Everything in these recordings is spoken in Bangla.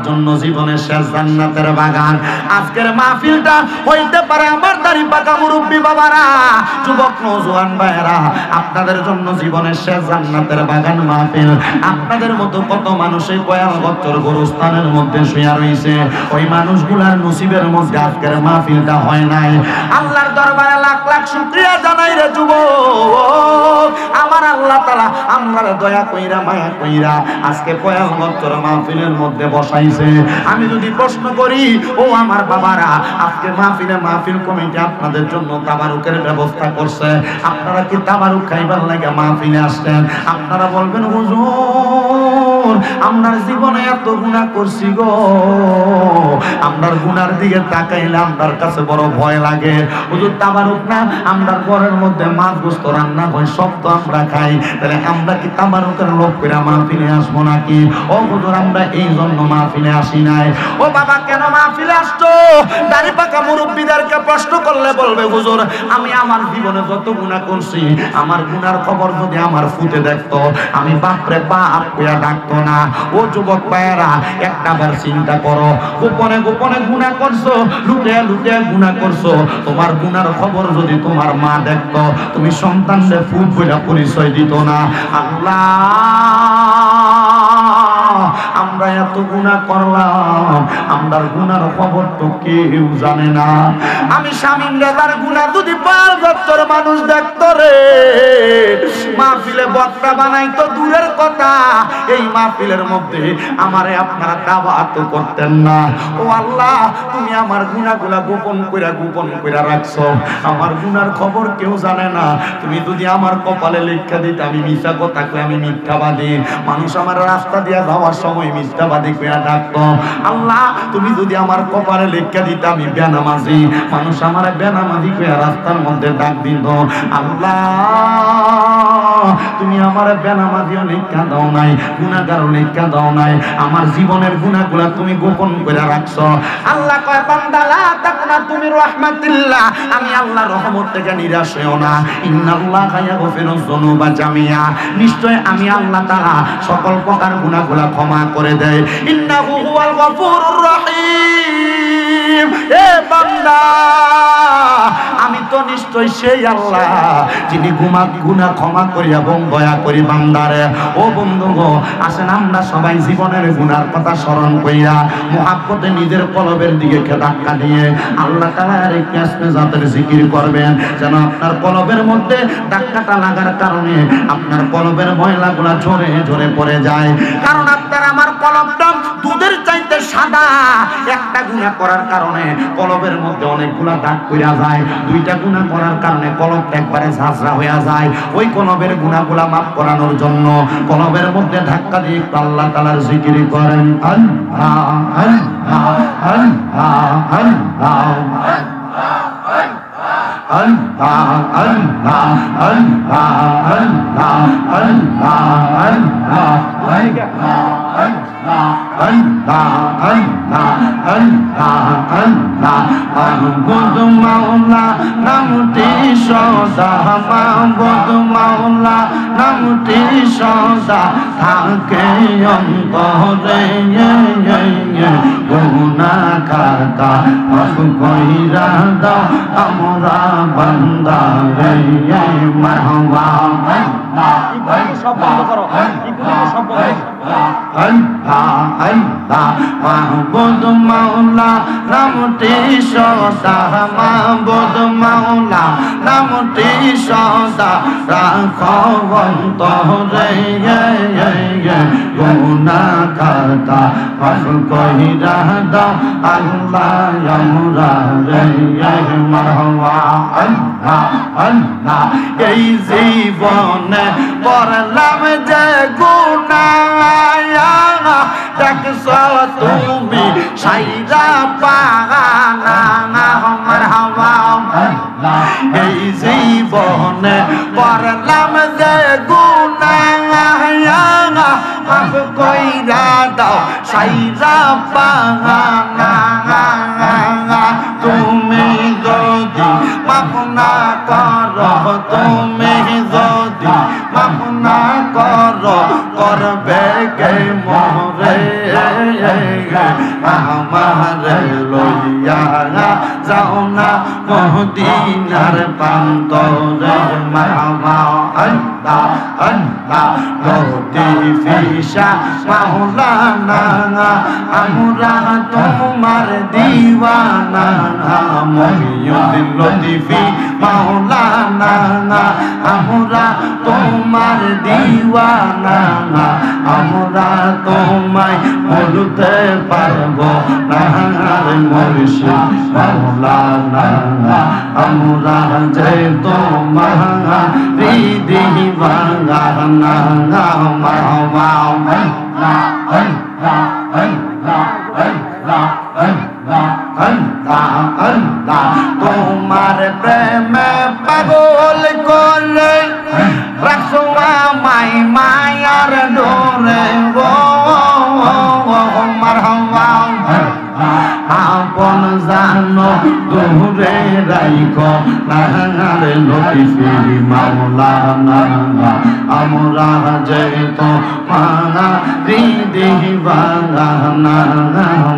জন্য জীবনের শেষ জান্নাতের বাগান। আজকের মাহফিলটা হইতে পারে আমার দাড়ি পাকা মুরব্বী বাবারা, যুবক নওজোয়ান ভাইয়েরা, আপনাদের জন্য জীবনের শেষ জান্নাতের বাগান মাহফিল। আপনাদের মতো কত মানুষ এই কয়াল বছর গোরস্থানের মধ্যে শুয়ে রয়েছে, ওই মানুষগুলার নসিবের মধ্যে আজকের মাহফিলটা হয় নাই। আল্লাহর দরবারে লাখ লাখ শুকরিয়া জানাই রে যুবক, আমার আল্লাহ তাআলা আমরারে দয়া কইরা মায়া কইরা আজকে কয়াল বছর মাহফিলের মধ্যে বসাইছে। আমি যদি প্রশ্ন করি, ও আমার বাবারা, আজকে মাহফিল কমিটি আপনাদের জন্য তাবারুকের ব্যবস্থা করছে, আপনারা কি তাবারুক খাইবার লাগে মাহফিলে আসছেন? আপনারা বলবেন হুজুর আমরার জীবনে এত গুনাহ করছি গো, আমরার গুনার দিকে তাকাইলে আমরার কাছে বড় ভয় লাগে। হুজুর তাবারুক না, আমরার ঘরের মধ্যে মাছ গোস্ত রান্না হয়, সব তো আমরা খাই, তাহলে আমরা কি তাবারুকের লোভ করে মাহফিলে আসবো নাকি? ও হুজুর আমরা এই জন্য মাহফিলে আসি নাই। ও বাবা কেন মাহফিলে আসছো? দাড়ি পাকা মুরব্বীদেরকে প্রশ্ন করলে বলবে হুজুর আমি আমার জীবনে যত গুনাহ করছি, আমার গুনার খবর যদি আমার ফুটে দেখতো, আমি বাপরে বাপ কইয়া ডাকতো না। ও যুবক ভাইয়েরা, একটাবার চিন্তা করো, গোপনে গোপনে গুনাহ করছো, লুকিয়ে লুকিয়ে গুনাহ করছো, তোমার গুনার খবর যদি তোমার মা দেখতো, তুমি সন্তানদের ফুট বইলা পরিচয় দিত না। আল্লাহ আমরা এত গুনাহ করলাম, আমরার গুনার খবর তো কেউ জানে না। আমি স্বামীর রেজার গুনাহ যদি 5 বছর মানুষ দেখতো রে, মাহফিলে বক্তা বানাইতো দূরের কথা, এই মাহফিলের মধ্যে আমারে আপনারা দাওয়াত করতেন না। ও আল্লাহ তুমি আমার গুনাহগুলা গোপন কইরা রাখছো, আমার গুনার খবর কেউ জানে না। তুমি যদি আমার কপালে লেখা দিতে, আমি মিথ্যা কথা কই, আমি মিথ্যাবাদী, মানুষ আমার রাস্তা দিয়ে যাওয়ার সময় মিথ্যাবাদী কইরা ডাকতো। আল্লাহ তুমি যদি আমার কপালে লেখা দিতে, আমি বেনামাজি, মানুষ আমার বেনামাজি কইরা রাস্তার মধ্যে ডাক দিত। আল্লাহ তুমি আমার বেনামাজিও লেখা দাও নাই, গুনাহগারও লেখা দাও নাই, আমার জীবনের গুনাহগুলা তুমি গোপন করে রাখছো। আল্লাহ কয় বান্দা লা তাকনা তুমি রাহমাতিল্লাহ, আমি আল্লাহর রহমত থেকে নিরাশ হইও না। ইন্নাল্লাহা ইয়াগফিরুয যুনুবা জামিআ, নিশ্চয় আমি আল্লাহ তাআলা সকল প্রকার গুনাহগুলা ক্ষমা করে দেয়। ইন্নাহু হুয়াল গফুরুর রহিম। এ বান্দা আমি তো নিশ্চয় সেই আল্লাহ যিনি গুনাহ ক্ষমা করি এবং দয়া করি বান্দারে। ও বন্ধু গো, আসেন আমরা সবাই জীবনের গুনার কথা স্মরণ কইরা মুহাব্বতে নিজের কলবের দিকে ধাক্কা দিয়ে আল্লাহ তাআলার কাছে জাতের জিকির করবেন, যেন আপনার কলবের মধ্যে ধাক্কাটা লাগার কারণে আপনার কলবের ময়লাগুলা ঝরে ঝরে পড়ে যায়। কারণ আপনার আমার কলবটা দুধের চাইতে সাদা, একটা গুনাহ করার কারণে কলবের মধ্যে অনেকগুলা দাগ পড়া যায়, 2টা গুনাহ করার কারণে কলবটা একবারে ঝাঁঝরা হয়ে যায়। ওই কলবের গুনাহগুলা মাফ করানোর জন্য কলবের মধ্যে ধাক্কা দিয়ে আল্লাহ তাআলার জিকির করেন। আল্লাহ আল্লাহ আল্লাহ আল্লাহ আল্লাহ আল্লাহ আল্লাহ আল্লাহ আল্লাহ আল্লাহ আল্লাহ আল্লাহ আল্লাহ আল্লাহ মাহবুব মাওলা নামটি সদা, মাহবুব মাওলা নামটি সদা থাকে অন্তরে। গুনাহ খাতা মাফ কইরা দাও আমরা বান্দা রে। মারহাবা সব বন্ধ করো, সব বন্ধ। আল্লাহ আল্লাহ মাহবুব মাওলা নামটি সদা, মাহবুব মাওলা নামটি সদা রাখো অন্তরে। গুনাহ খাতা মাফ কইরা দাও আল্লাহ আমরা রে। মারহাবা আল্লাহ আল্লাহ। এই জীবনে করলাম যে গুনাহ, দেখছো তুমি সাইরা পাগানা। মারহাবা এই জীবনে করলাম যে গুনাহ, মাফ কইরা দাও সাইরা পাগানা। তুমি যদি মাফ না করো, তুমি যদি মাফ না করো, করবে কে মোরে। আমার লইয়া যাও না মদিনার প্রান্তরে মাওলা আল্লাহ আল্লাহ লতিফিশা মাওলানা আমরা তোমার দিওয়ানা মহিউদ্দিন লতিফি মাওলানা আমরা তোমার দিওয়ানা আমরা তোমায় বলতে পারবো না মুর্শিদ মাওলানা আমরা যে তোমার দিওয়ানা তোমার প্রেমে পাগল করে রাখো আমায় মায়ার ডোরে গো মারহাবা আপন জানো দূরে রাইখো নারে লতিফি মাওলানা আমরা যে তো মানা দিদিবানা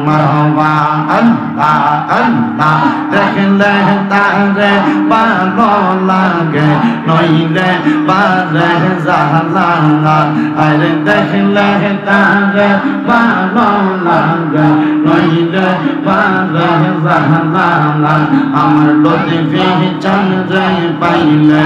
মারহাবা আল্লাহ আল্লাহ দেখলে তারে ভালো লাগে নইলে বারে জালা আরে দেখলে তারে ভালো লাগে নইলে বারে জালা আমার লতিফি চন্দ্রে পাইলে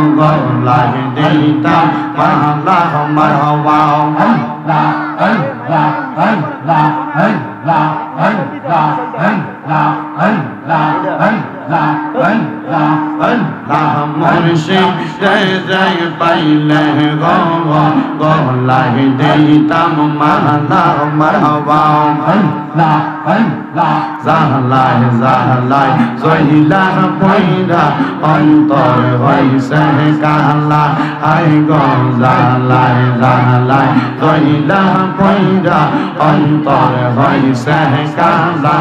গলায় দিতাম মালা মারহাবা আল্লাহ আল্লাহ আল্লাহ আল্লাহ আল্লাহ আল্লাহ আল্লাহ আল্লাহ আল্লাহ আল্লাহ মুর্শিদ জয় পাইলে গলায় দিতাম মালা মারহাবা আল্লাহ আল্লাহ জাহলায় জাহলায় জহিলা পয়রা অন্তর হইছে কালা আই গো জাহলায় জাহলায় জহিলা পয়রা অন্তর হইছে কালা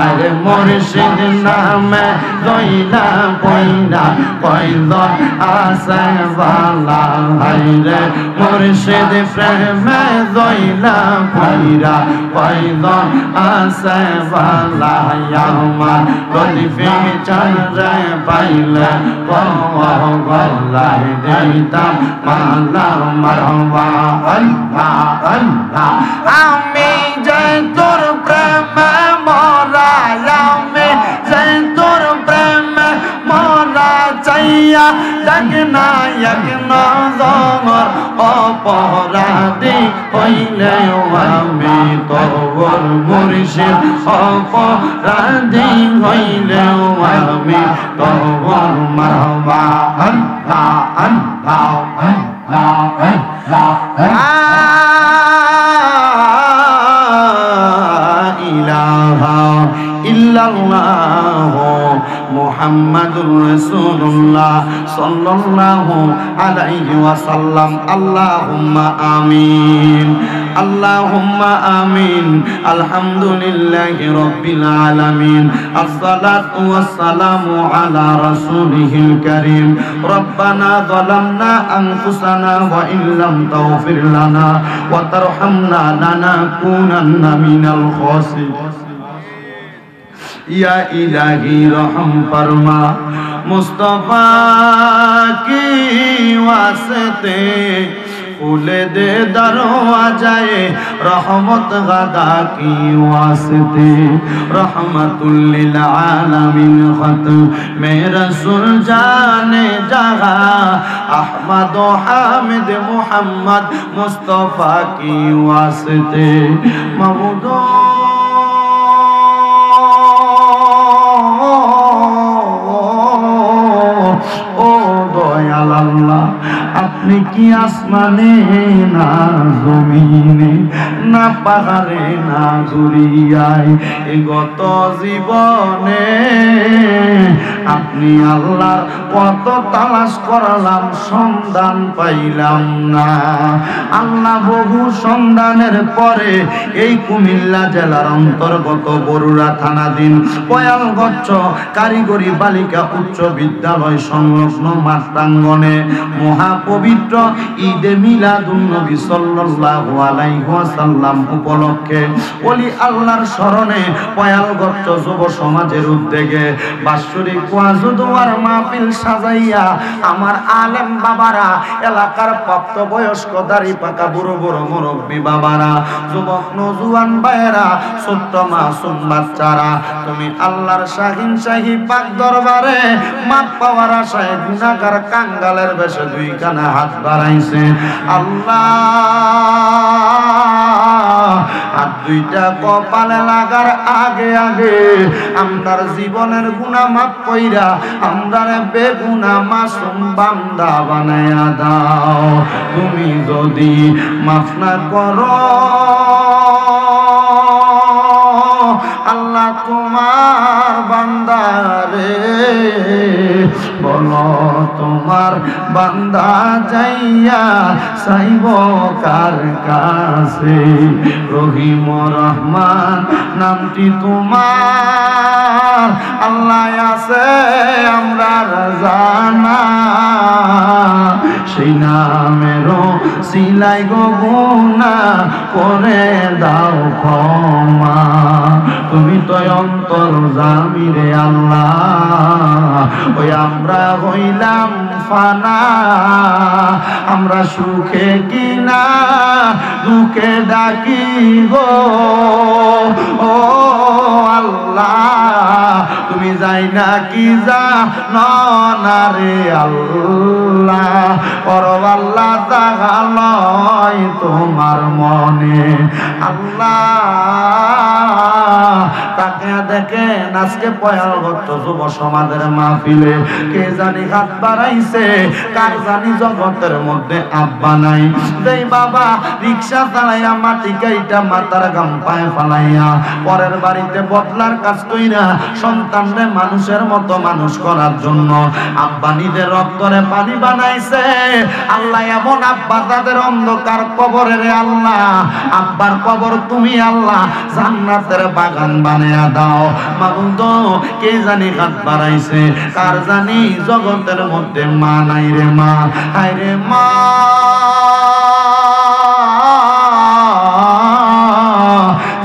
আরে মুর্শিদ নামে জহিলা পয়রা কয়জন আছে বালা আরে মুর্শিদ প্রেমে জহিলা পয়রা কয়জন আছে বালা আমার লতিফি চন্দ্রে পাইলে গলায় দিতাম মালা মারহাবা আল্লাহ আল্লাহ আমি যে তোর প্রেমে মরা আমি যে তোর প্রেমে মরা চাইয়া দেখ না এক নজর অপরাধী হইলে আমি তোর মুর্শিদ অপরাধী হইলে আমি তোর মারহাবা আল্লাহ আল্লাহ আল্লাহ ইলাহা ইল্লাল্লাহ মুহাম্মাদুর রাসূলুল্লাহ সাল্লাল্লাহু আলাইহি ওয়াসাল্লাম আল্লাহুম্মা আমিন আল্লাহুম্মা আমিন আলহামদুলিল্লাহি রাব্বিল আলামিন আসসালাতু ওয়াসসালামু আলা রাসূলিহিল কারীম রব্বানা যালামনা আনফুসানা ওয়া ইল্লাম তাগফির লানা ওয়া তারহামনা লানাকুনান্না মিনাল খাসিরিন या इलाही रहम फरमा मुस्तफा की वास्ते खुले दे दरवाजाए रहमत गदा की वास्ते रहमतुल लिल आलमीन खत में रसूल जाने जहा अहमद हामिद मुहम्मद मुस्तफा की वास्ते महमूद আপনি কি আসমানে না জমিনে না পাহাড়ে না দরিয়ায় এই গত জীবনে আপনি আল্লাহর কত তালাশ করলাম সন্ধান পাইলাম না আল্লাহ বহু সন্ধানের পরে এই কুমিল্লা জেলার অন্তর্গত বরুড়া থানাধীন পয়ালগচ্ছ কারিগরি বালিকা উচ্চ বিদ্যালয় সংলগ্ন মাঠ প্রাঙ্গণে মহাপবিত্র পবিত্র ঈদে মিলাদুন নবী সাল্লাল্লাহু আলাইহি ওয়াসাল্লাম উপলক্ষে ওলি আল্লাহর স্মরণে পয়ালগচ্ছ যুব সমাজের উদ্যোগে বাৎসরিক ওয়াজ দোয়ার মাহফিল সাজাইয়া আমার আলেম বাবারা, এলাকার প্রাপ্তবয়স্ক দাড়ি পাকা বুড়ো বুড়ো মুরব্বী বাবারা, যুবক নজওয়ান ভাইয়েরা, ছোট্ট মাসুম বাচ্চারা, তুমি আল্লাহর শাহিন শাহী পাক দরবারে মাপ পাওয়ার আশায় গুনাহগার কাঙ্গালের বেশে দুই কানা হাত বাড়াইছে। আল্লাহ আর দুইটা কপালে লাগার আগে আগে আমরার জীবনের গুনাহ মাফ কইরা আমরারে বেগুনাহ মাসুম বান্দা বানায়া দাও। তুমি যদি মাফ না করো আল্লাহ তোমার বান্দারে বলো তোমার বান্দা যাইয়া চাইব কার কাছে? রহিম রহমান নামটি তোমার আল্লাহ আছে আমরা জানা, সেই নামেরও সিলাই গো গুনাহ করে দাও ক্ষমা। তুমি তো অন্তর্যামী রে আল্লাহ, ওই আমরা হইলাম ফানা, আমরা সুখে কিনা দুঃখে ডাকি গো ও আল্লাহ, তুমি যাই না কি জানো না রে আল্লাহ, পরবাল্লাহ তাগালয় তোমার মনে আল্লাহ। তাকে দেখেন আজকে পয়ালগত যুব সমাজের মাহফিলে কে জানি হাত বাড়াইছে, কার জানি জগতের মধ্যে আব্বা নাই। দেই বাবা রিক্সা চালাইয়া মাটি কাইটা মাথার গাম পায়ে ফালাইয়া পরের বাড়িতে বদলার কাজ কইরা সন্তানরে মানুষের মতো মানুষ করার জন্য আব্বা নিজের রক্তরে পানি বানাইছে। আল্লাহ এমন আব্বা তাদের অন্ধকার কবরে রে আল্লাহ, আব্বার কবর তুমি আল্লাহ জান্নাতের বাগান বানায়া দাও। মাবুদ কে জানি হাত বাড়াইছে, কার জানি জগতের মধ্যে মা নাই রে মা, হায় রে মা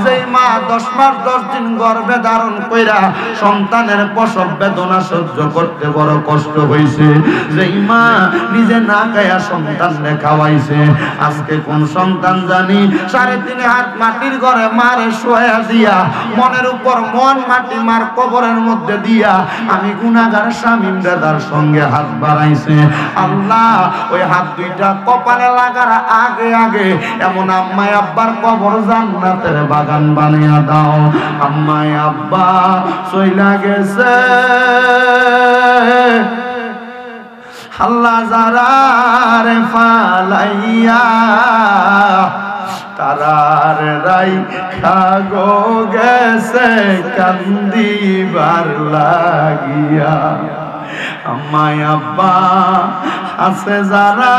যেই মা 10 মাস 10 দিন গর্ভে ধারণ কইরা সন্তানের প্রসব বেদনা সহ্য করতে বড় কষ্ট হইছে, যেই মা নিজে না খায়া সন্তানকে খাওয়াইছে, আজকে কোন সন্তান জানি 3.5 হাত মাটির ঘরে মারে শোয়া দিয়া মনের উপর মন মাটি মার কবরের মধ্যে দিয়া আমি গুনাহগার শামীম দাদার সঙ্গে হাত বাড়াইছে। আল্লাহ ওই হাত দুইটা কপালে লাগার আগে আগে এমন আম্মায় আব্বার কবর জান্নাতের বাগান বানিয়ে দাও। আম্মায় আব্বা চইলা গেছে আল্লাহ যারারে ফালাইয়া তারার রাই খাগো গেছে কান্দিবার লাগিয়া। আম্মায় আব্বা আছে যারা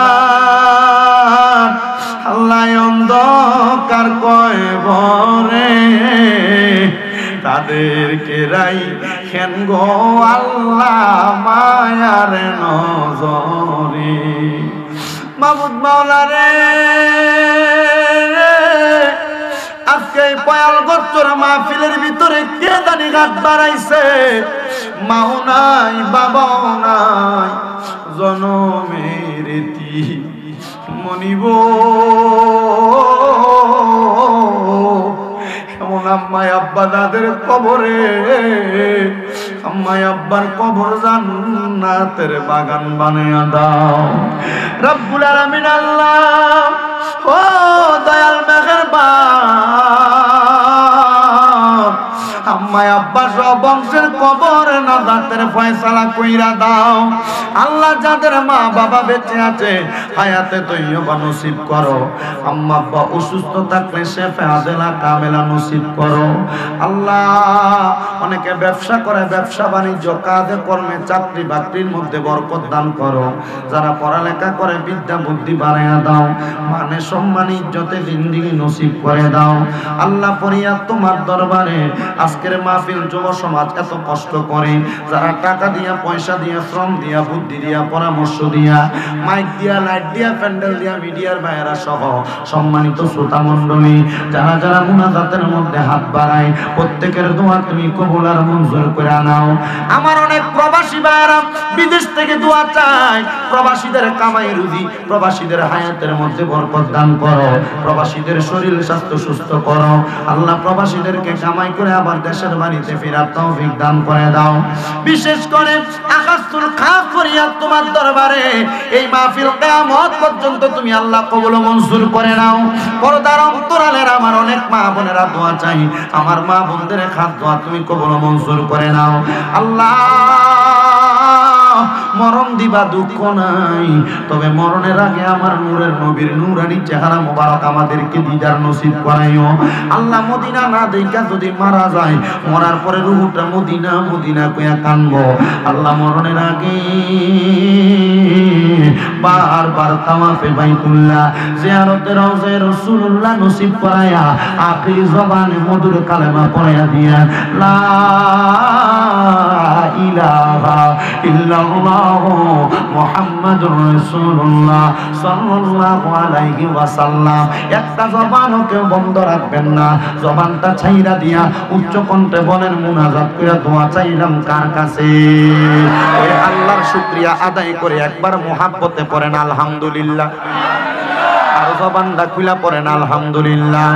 আল্লাহ অন্ধকার কয়বরে তাদেরকে রাই খেন গো আল্লাহ মায়ার নজরে। মাবুদ মাওলা রে আজকে পয়ালগচ্ছর মাহফিলের ভিতরে কে জানি হাত বাড়াইছে, মাও নাই বাবাও নাই জনমের মনিব এমন আম্মায় আব্বা তাদের কবরে, আম্মায় আব্বার কবর জান্নাতের বাগান বানায়া দাও। রব্বুল আলামিন আল্লাহ ও দয়াল মেহেরবান, আম্মায় আব্বা সব বংশের কবর নাজাতের ফয়সালা কইরা দাও। আল্লাহ যাদের মা বাবা বেঁচে আছে হায়াতে তৈয়বা নসিব করো, আম্মা আব্বা অসুস্থ থাকলে শেফা আজেলা কামেলা নসিব করো। আল্লাহ অনেকে ব্যবসা করে, ব্যবসা বাণিজ্য কাজে কর্মে চাকরি বাকরির মধ্যে বরকত দান করো। যারা পড়ালেখা করে বিদ্যা বুদ্ধি বাড়াইয়া দাও, মানে সম্মান ইজ্জতে জিন্দেগি নসিব করে দাও। আল্লাহ ফরিয়াদ তোমার দরবারে আজকের মাহফিল যুব সমাজ এত কষ্ট করে, যারা টাকা দিয়া পয়সা দিয়া শ্রম দিয়া বুদ্ধি দিয়া পরামর্শ দিয়া মাইক দিয়া লাইট লাইট দিয়া প্যান্ডেল দিয়া মিডিয়ার ভাইয়েরা সহ সম্মানিত শ্রোতা মণ্ডলী যারা যারা মুনাজাতের মধ্যে হাত বাড়ায় প্রত্যেকের দোয়া তুমি কবুল আর মঞ্জুর করে নাও। আমার অনেক প্রবাসী ভাইয়েরা বিদেশ থেকে দোয়া চায়, প্রবাসীদের কামাই রুজি, প্রবাসীদের হায়াতের মধ্যে বরকত দান করো, প্রবাসীদের শরীর স্বাস্থ্য সুস্থ করো আল্লাহ, প্রবাসীদেরকে কামাই করে আবার দেশের বাড়িতে ফেরার তৌফিক দান করে দাও। বিশেষ করে আকাশুল খাস ফরিয়াদ তোমার দরবারে এই মাহফিল কিয়ামত পর্যন্ত তুমি আল্লাহ কবুল মঞ্জুর করে নাও। পর্দার অন্তরালের আমার অনেক মা বোনেরা দোয়া চাই, আমার মা বোনদের খাস দোয়া তুমি কবুল মঞ্জুর করে নাও আল্লাহ। মরণ দিবা দুঃখ নাই, তবে মরণের আগে আমার নূরের নবীর নূরানি চেহারা মোবারক আমাদেরকে দিদার নসিব করাইও আল্লাহ। মদিনা না দেখা যদি মারা যায়, মরার পরে রূহটা মদিনা মদিনা কইয়া কানবো আল্লাহ। মরণের আগে বারবার তাওয়াফে বাইতুল্লাহ জিয়ারতে রওজায়ে রাসূলুল্লাহ নসিব করায়া আখিরি জবানে মধুর কালেমা পড়ায়া দিয়া লা ইলাহা ইল্লাল্লাহ মুহাম্মাদুর রাসূলুল্লাহ সাল্লাল্লাহু আলাইহি ওয়াসাল্লাম। একটা জবানও কেউ বন্ধ রাখবেন না, জবানটা ছাইরা দিয়া উচ্চ কণ্ঠে বলেন মুনাজাত করে দোয়া চাইলাম কার কাছে? ওই আল্লাহর শুকরিয়া আদায় করে একবার মুহাব্বতে পড়েন আলহামদুলিল্লাহ, আর জবানটা খুলা পড়েন আলহামদুলিল্লাহ।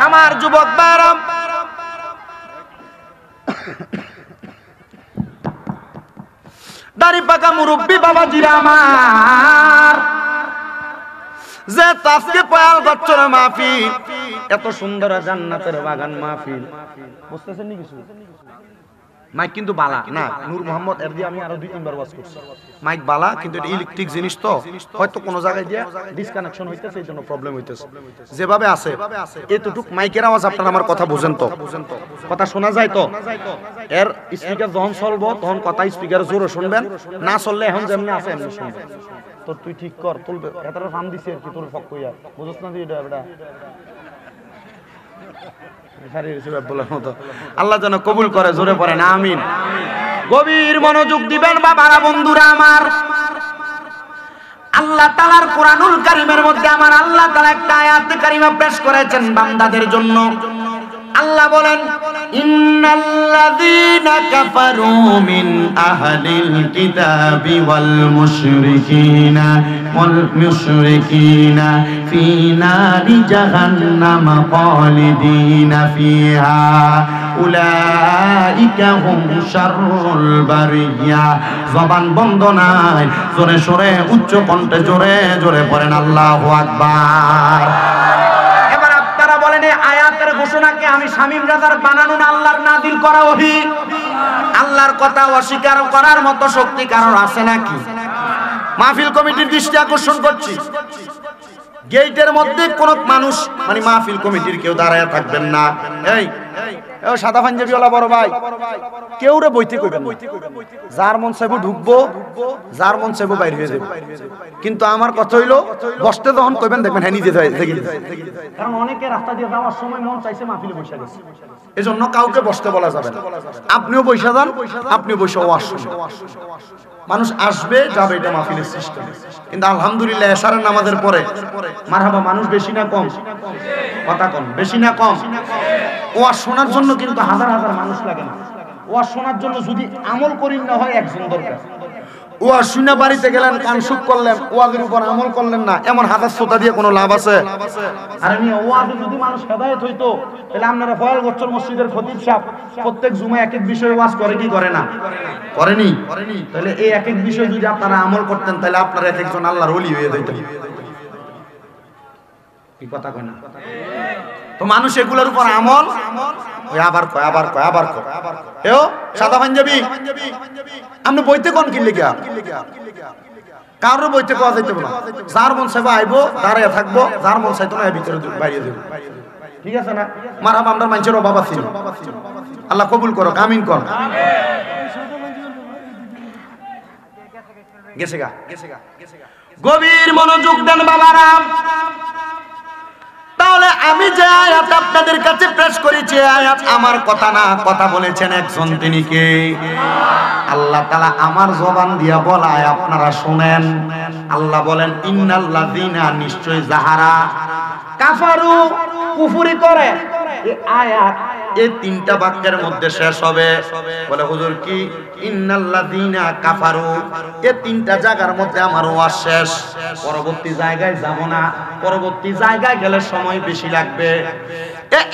আমার যুবক ভাইরা, দাড়ি পাকা মুরব্বী বাবাজিরা আমার, যে আজকে পয়াল বছর মাহফিল, এত সুন্দর জান্নাতের বাগান মাহফিল, বুঝতেছেন নি কিছু? মাইক কিন্তু বালা না, নূর মোহাম্মদ এর দিয়ে আমি আরো 2-3 বার ওয়াজ করছি। মাইক বালা, কিন্তু এটা ইলেকট্রিক জিনিস তো হয়তো কোন জায়গায় দিয়ে ডিসকানেকশন হইতেছে, এই জন্য প্রবলেম হইতেছে। যেভাবে আছে এতটুক মাইকের আওয়াজ আপনারা আমার কথা বুঝেন তো, কথা শোনা যায় তো? এর স্পিকার যখন চলবো তখন কথা স্পিকার জোরে শুনবেন, না চললে এখন যেমনি আছে এমনি শুনবেন। তো তুই ঠিক কর, তুলবে এটার ফান দিছে আর কি, তোর ফক কইয়া বুঝছ না তুই এটা আল্লাহ যেন কবুল করে, জোরে পড়েন আমিন। গভীর মনোযোগ দিবেন বাবারা, বন্ধুরা আমার। আল্লাহ তাআলার কোরআনুল কারীমের মধ্যে আমার আল্লাহ তাআলা একটা আয়াতে কারিমা পেশ করেছেন বান্দাদের জন্য। আল্লাহ বলেন, ইন্নাল্লাযীনা কাফারু মিন আহলিল কিতাবি ওয়াল মুশরিকিনা ফি নারি জাহান্নাম খালিদিনা ফিহা উলাইকা হুম শাররুল বারিয়া। জবান বন্ধ নাই, জোরে সোরে উচ্চ কণ্ঠে জোরে জোরে পড়েন আল্লাহু আকবার। এবার আপনারা বলেন, এই আয়াতের ঘোষণাকে আমি শামীম রাজার বানানো না আল্লাহর নাযিল করা ওহী? আল্লাহর কথা অস্বীকার করার মতো শক্তি কারোর আছে নাকি? মাহফিল কমিটির দৃষ্টি আকর্ষণ করছি, গেটের মধ্যে কোন মানুষ মানে মাহফিল কমিটির কেউ দাঁড়ায় থাকবেন না। এই সাদা পাঞ্জাবিওয়ালা বড় ভাই, কেউ রে বইতে কইবেন না, যার মন চাইবো ঢুকবো, যার মন চাইবো বাইরে হয়ে যাবে। কিন্তু আমার কথা হইলো, বসতে যখন কইবেন দেখবেন হ্যাঁ নিজে কারণ অনেকে রাস্তা দিয়ে যাওয়ার সময় মন চাইছে মাহফিলে বসে গেছে, এজন্য কাউকে বসতে বলা যাবে না। আপনিও বসে যান, আপনিও বসে ওয়াজ শুনুন। মানুষ আসবে যাবে, এটা মাহফিলের সিস্টেম। কিন্তু আলহামদুলিল্লাহ এশারের নামাজের পরে মারহাবা মানুষ বেশি না কম? কথা কম, বেশি না কম? ওয়াজ শোনার জন্য কিন্তু হাজার হাজার মানুষ লাগে না। ওয়াজ শোনার জন্য যদি আমল করিন না হয় একজন দরকার। ওয়াজ শুনে বাড়িতে গেলেন, কান সুখ করলেন, ওয়াজের উপর আমল করলেন না, এমন হাজার শ্রোতা দিয়ে কোনো লাভ আছে? আর আমি ওয়াজে যদি মানুষ হেদায়েত হইতো, তাহলে আপনারা ফয়ল গোচ্চর মসজিদের খতিব সাহেব প্রত্যেক জুমায় এক এক বিষয়ে ওয়াজ করে কি করে না? করেনি? তাহলে এই এক এক বিষয় যদি আপনারা আমল করতেন, তাহলে আপনারা এক একজন আল্লাহর ওলি হয়ে যেতেন। কি কথা কয় না? তো মানুষ এগুলোর উপর আমল আবার এও সাদা পাঞ্জাবি আপনি বইতে কোন কি লিখা? কারোর বইতে কোয়া যাইতে না। যার মন চাইবো আইবো, দাঁড়াইয়া থাকবো, যার মন চাইতো না ভিতরে বাইরে যাবো। ঠিক আছে না? মারহাবা, আমরা মানুষের অভাব আছে, আল্লাহ কবুল করো, আমিন কর। গেছে গা। গভীর মনোযোগ দেন বাবারা। তাহলে আমি যে আয়াত আপনাদের কাছে পেশ করেছি বলছে আয়াত আমার কথা না, কথা বলেছেন একজন, তিনি কে? আল্লাহ তাআলা আমার জবান দিয়া বলায় আপনারা শুনেন। আল্লাহ বলেন ইন্নাল্লাযীনা, নিশ্চয় যাহারা কাফারু, কুফরি করে। এই আয়াত এই তিনটা বাক্যের মধ্যে শেষ হবে। বলে হুজুর কি ইন্নাল্লাযীনা কাফারু, এই তিনটা জায়গার মধ্যে আমার ওয়াজ শেষ, পরবর্তী জায়গায় যাব না, পরবর্তী জায়গায় গেলে সময় বেশি লাগবে।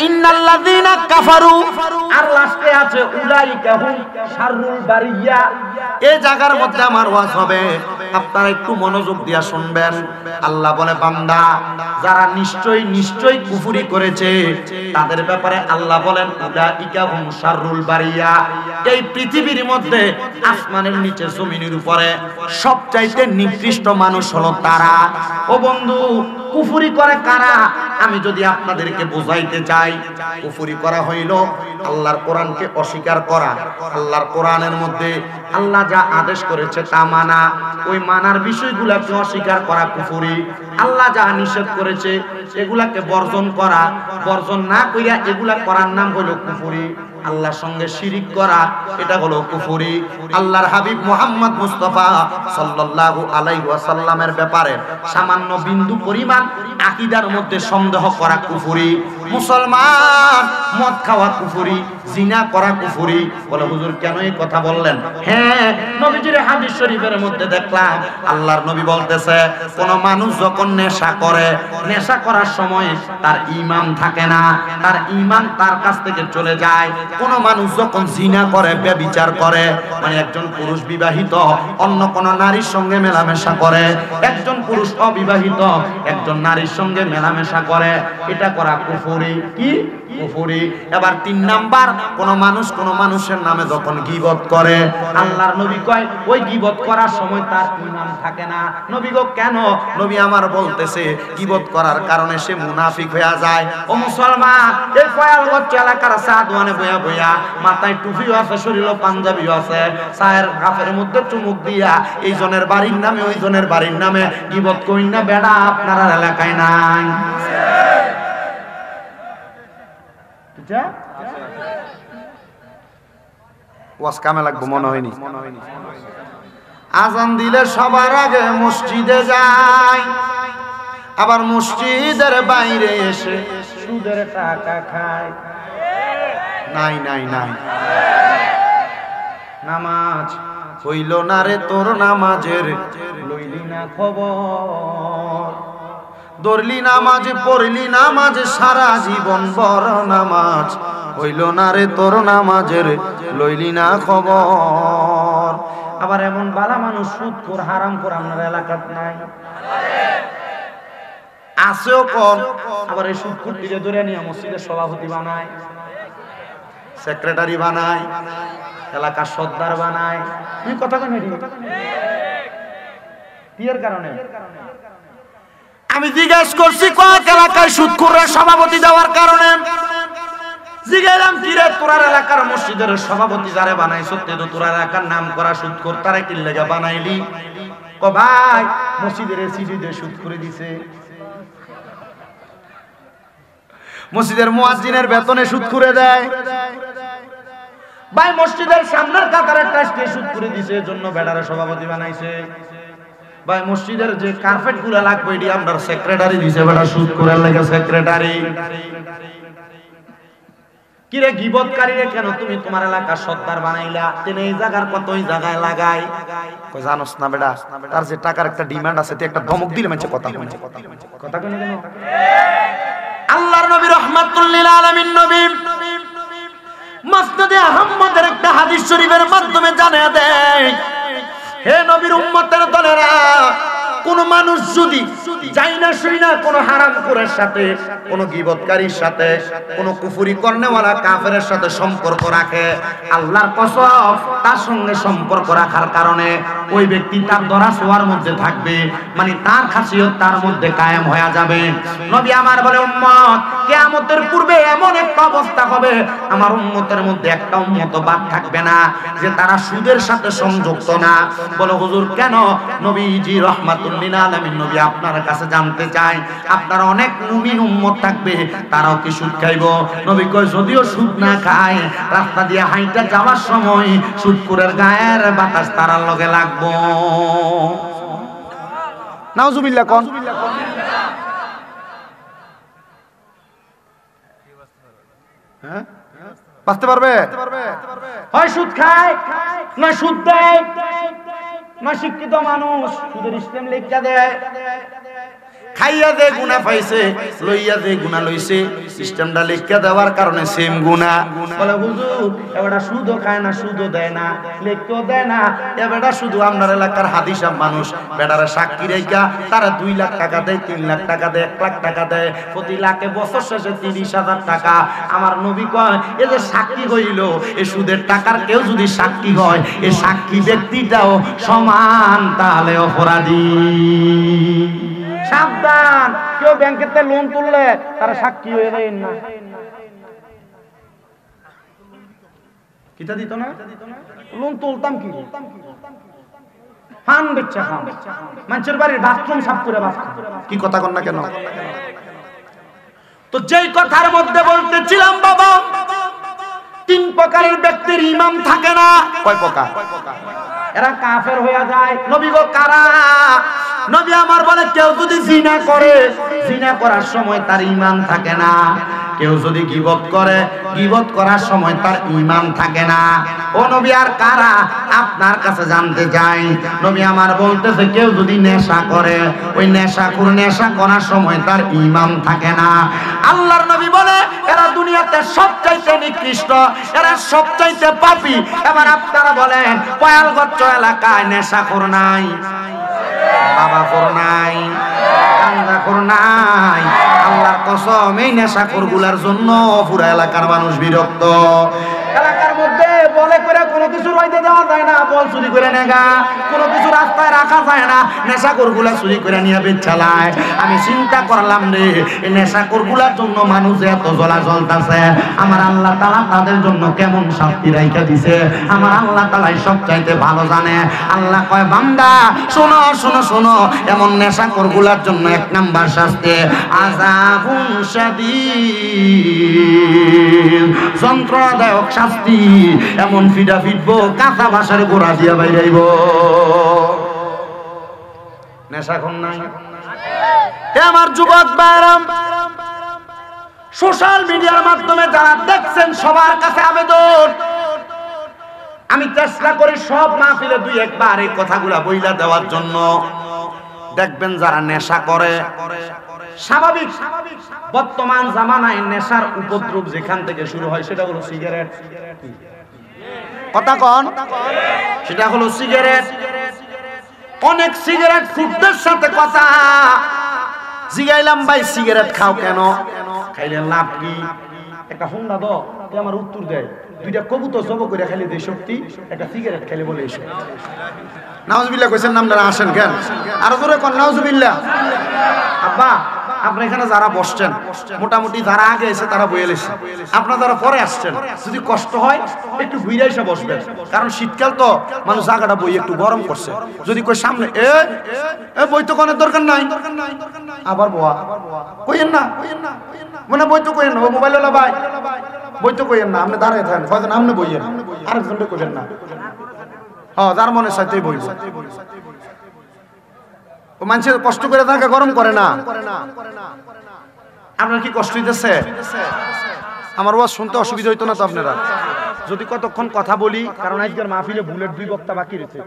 ইন্নাল্লাযীনা কাফারু আর লাস্টে আছে উলাইকা হুম শাররুল বারিয়া। এই জায়গার মধ্যে আমার ওয়াজ হবে, আপনারা একটু মনোযোগ দিয়া শুনবেন। আল্লাহ বলে বান্দা যারা নিশ্চয়ই কুফরি করেছে তাদের ব্যাপারে আল্লাহ বলেন উলাইকা হুম শাররুল বারিয়া। এই পৃথিবীর মধ্যে আসমানের নিচে জমিনের উপরে সবচাইতে নিকৃষ্ট মানুষ হলো তারা। ও বন্ধু, কুফরি করে কারা? আমি যদি আপনাদেরকে বুঝাইতে চাই, কুফরি করা হইল আল্লাহর কোরআনকে অস্বীকার করা। আল্লাহর কোরআনের মধ্যে আল্লাহ যা আদেশ করেছে তা মানা, ওই মানার বিষয়গুলোকে অস্বীকার করা কুফরি। আল্লাহ যা নিষেধ করেছে এগুলাকে বর্জন করা, বর্জন না কইরা এগুলা করার নাম হলো কুফরি। আল্লাহর সঙ্গে শিরিক করা, এটা হলো কুফরি। আল্লাহর হাবিব মুহাম্মদ মুস্তাফা সাল্লাল্লাহু আলাইহি ওয়াসাল্লামের ব্যাপারে সামান্য বিন্দু পরিমাণ আকীদার মধ্যে সন্দেহ করা কুফরি। মুসলমান মদ খাওয়া কুফরি, জিনা করা কুফরি। বলে হুজুর কেন এই কথা বললেন? হ্যাঁ, নবীজির হাদিস শরীফের মধ্যে দেখলাম আল্লাহর নবী বলতেছে কোন মানুষ যখন নেশা করে, নেশা করার সময় তার ঈমান থাকে না, তার ঈমান তার কাছ থেকে চলে যায়। কোন মানুষ যখন জিনা করে, ব্যভিচার করে, মানে একজন পুরুষ বিবাহিত অন্য কোন নারীর সঙ্গে মেলামেশা করে, একজন পুরুষ অবিবাহিত একজন নারীর সঙ্গে মেলামেশা করে, এটা করা কুফরি। কি কুফরি? এবার 3 নাম্বার, কোন মানুষ কোন মানুষের নামে যখন গীবত করে, আল্লাহর নবী কয় ওই গীবত করার সময় তার ঈমান থাকে না। নবী গো কেন? নবী আমার বলতেছে গীবত করার কারণে সে মুনাফিক হয়ে যায়। ও মুসলমান, এই কয়ালগঞ্জ এলাকার সাদওয়ানে বয়া বয়া মাথায় টুপিও আছে, শরীরে পাঞ্জাবিও আছে, চায়ের কাপের মধ্যে চুমুক দিয়া এই জনের বাড়ির নামে ওই জনের বাড়ির নামে গীবত কইন না বেড়া, আপনার এলাকায় নাই। ওয়াজ কামে লাগবো মনে হয়নি। আজান দিলে সবার আগে মসজিদে যায়, আবার মসজিদের বাইরে এসে সুদের টাকা খায়। নাই নাই নাই, নামাজ হইল না রে তোর, নামাজের লইলি না খবর, দরলি নামাজ পড়লি নামাজ সারা জীবন বড়, নামাজ হইল না রে তোর, নামাজের লইলি না খবর। আবার এমন বালা মানুষ সুদখোর হারামখোর আপনার এলাকাত নাই? আছেও কম। আবার এই সুদখোর দিকে ধরে নিয়ে মসজিদের সভাপতি বানায়, সেক্রেটারি বানায়, এলাকার সর্দার বানায়। তুই কথা কেন বিয়ের কারণে? আমি জিজ্ঞেস করছি কয়েক এলাকায় সুদখোররা সভাপতি দেওয়ার কারণে। জিজ্ঞাসলাম কিরে তোরার এলাকার মসজিদের সভাপতি যারে বানাইছ, তে তো তোরার এলাকার নাম করা সুদখোর, তারে কি লেগে বানাইলি? ক ভাই মসজিদের সিডিতে সুদ করে দিছে, মসজিদের মুয়াজ্জিনের বেতনে সুদ করে দেয়, ভাই মসজিদের সামনের কাতারের ট্রাস্টে সুদ করে দিছে, এজন্য বেড়ারে সভাপতি বানাইছে, ভাই মসজিদের যে কার্পেট গুলা লাগবে এটি আমরা সেক্রেটারি দিছে, বেটা সুদ করে লাগে সেক্রেটারি। কিরে গীবতকারীরে কেন তুমি তোমার এলাকার সর্দার বানাইলা? তেনে এই জায়গার কত ওই জায়গায় লাগাই। কই জানোস না বেটা, তার যে টাকার একটা ডিমান্ড আছে, তে একটা ধমক দিলে মানে কথা কথা কেন কেন? আল্লাহর নবী রাহমাতুল লিল আলামিন নবী মুসনাদে আহমদের একটা হাদিস শরীফের মাধ্যমে জানিয়ে দেয়, হে নবীর উম্মতের দলেরা, কোন মানুষ যদি যাই না শুই না কোন হারামখোরের সাথে, কোন গীবতকারীর সাথে, কোন কুফরি করনেওয়ালা কাফেরের সাথে সম্পর্ক রাখে, আল্লাহর কসম তার সঙ্গে সম্পর্ক রাখার কারণে ওই ব্যক্তি তার দরা ছোঁয়ার মধ্যে থাকবে, মানে তার খাসিয়ত তার মধ্যে কায়েম হয়ে যাবে। নবী আমার বলে উম্মত কিয়ামতের পূর্বে এমন একটা একটা অবস্থা হবে, আমার উম্মতের মধ্যে একটা উম্মত বাদ থাকবে না যে তারা সুদের সাথে সংযুক্ত না। বলো হুজুর কেন? নবীজি রাহমাতুল লিল আলামিন নবী আপনার কাছে জানতে চাই, আপনার অনেক মুমিন উম্মত থাকবে, তারাও কি সুদ খাইবো? নবী কয় যদিও সুদ না খায়, রাস্তা দিয়ে হাইটা যাওয়ার সময় সুদখোরের গায়ের বাতাস তারার লগে লাগবো। নাউজুবিল্লাহ কোন? হ্যাঁ বাঁচতে পারবে? হয় সুদ খায়, না সুদ দেয়, না শিক্ষিত মানুষ সুদের ইসলাম লেখা দেয়, খাইয়া দে গুনাহ পাইছে, লইয়া দে গুনাহ লইছে, সিস্টেমটা লেখা দেওয়ার কারণে সেম গুনাহ। বলে হুজুর এবারে সুদও খায় না, সুদও দেয় না, লেখকেও দেয় না, এবারে শুধু আপনার এলাকার হাদিসাব মানুষ বেটারে সাক্ষী রেখা তারা 2 লাখ টাকা দেয়, 3 লাখ টাকা দেয়, 1 লাখ টাকা দেয়, প্রতি লাখে বছর শেষে 30,000 টাকা। আমার নবী কয় এই যে সাক্ষী হইল, এই সুদের টাকার কেউ যদি সাক্ষী হয়, এই সাক্ষী ব্যক্তিটাও সমান তাহলে অপরাধী। সাবধান, কেউ ব্যাংকেতে লোন তুললে তারা সাক্ষী হয়ে যায় না। কিটা দিত না? লোন তুলতাম কি? ফান বেচা খাম, মানুষের বাড়ির বাথরুম সাফ করে বাথরুম। কি কথা কন না কেন? তো যেই কথার মধ্যে বলতেছিলাম বাবা, 3 প্রকারের ব্যক্তির ঈমান থাকে না। কয় প্রকার? এরা কাফের হয়ে যায়। নবী গো কারা? নবী আমার বলে কেউ যদি জিনা করে, জিনা করার সময় তার ঈমান থাকে না। কেউ যদি গীবত করে, গীবত করার সময় তার ঈমান থাকে না। ও নবী আর কারা? আপনার কাছে জানতে চাই। নবী আমার বলতেছে কেউ যদি নেশা করে, ওই নেশাখোর নেশা করার সময় তার ঈমান থাকে না। আল্লাহর নবী বলে এরা দুনিয়াতে সবচাইতে নিকৃষ্ট, এরা সবচাইতে পাপী। এবার আপনারা বলেন পয়ালগচ্ছ এলাকায় নেশাখোর নাই, বাবাখোর নাই, গাঁজাখোর নাই? আল্লাহর কসম এই নেশাখোর গুলার জন্য পুরো এলাকার মানুষ বিরক্ত। এলাকার মধ্যে বলে করে কোনো কিছু রইতে দেওয়া যায় না, বল চুরি করে নেগা, কোনো কিছু রাস্তায় রাখা যায় না, নেশাখোর গুলা চুরি করে নিয়ে বেচালায়। আমি চিন্তা করলাম রে, এই নেশাখোর গুলার জন্য মানুষ এত জ্বলা জ্বলতাছে, আমার আল্লাহ তাআলা তাদের জন্য কেমন শাস্তি রাইখা দিছে, আমার আল্লাহ তাআলাই সব চাইতে ভালো জানে। আল্লাহ কয় বান্দা শোনো শোনো শোনো, এমন নেশাখোর গুলার জন্য 1 নাম্বার শাস্তি আযাবুন শাদীদ, যন্ত্রণাদায়ক শাস্তি। এমন ফিডা ফিটবো কাঁচা বাসার গোড়া দিয়া বাইরাইব। নেশাখোর নাই? আমার যুবক ভাইরাম, সোশ্যাল মিডিয়ার মাধ্যমে যারা দেখছেন সবার কাছে আবেদন, আমি চেষ্টা করি সব মাহফিলে 2-1 বার এই কথাগুলা বইলা দেওয়ার জন্য। দেখবেন যারা নেশা করে, স্বাভাবিক বর্তমান জামানায় নেশার উপদ্রব যেখান থেকে শুরু হয় সেটা হলো সিগারেট। কথা কন? সেটা হলো সিগারেট। অনেক সিগারেট ফুটদের সাথে কথা জিগাইলাম, ভাই সিগারেট খাও কেন? খাইলে লাভ কি? একটা হুন্ডা দাও, আমার উত্তর দেয় 2টা কবুতর জব করে খাইলে দেয় শক্তি, একটা সিগারেট খাইলে বলে এসে। নাউজুবিল্লাহ কইছেন না? আপনারা আসেন কেন? আরো জোরে কোন নাউজুবিল্লাহ। আব্বা আপনার এখানে যারা বসছেন মোটামুটি যারা আগে এসে তারা বইয়ে এসে, আপনারা যারা পরে আসছেন যদি কষ্ট হয় একটু ঘুরে এসে বসবেন, কারণ শীতকাল তো মানুষ জায়গাটা বই একটু গরম করছে। যদি কই সামনে এ বই তো কোনের দরকার নাই, আবার বোয়া কইেন না, মানে বই তো কইেন না, মোবাইল হলো ভাই বই তো কইেন না, আপনি দাঁড়ায় থাকেন, কয়জন আপনি বইয়েন, আরেকজনটা কইবেন না। হ্যাঁ যার মনে চাইতেই বইব। ও মানুষের কষ্ট করে থাকে, গরম করে না। আপনার কি কষ্ট হইতেছে? আমার ওয়াজ শুনতে অসুবিধা হইতো না তো আপনারা যদি কতক্ষণ কথা বলি? কারণ আজকের মাহফিলে বুলেট 2 বক্তা বাকি রয়েছে।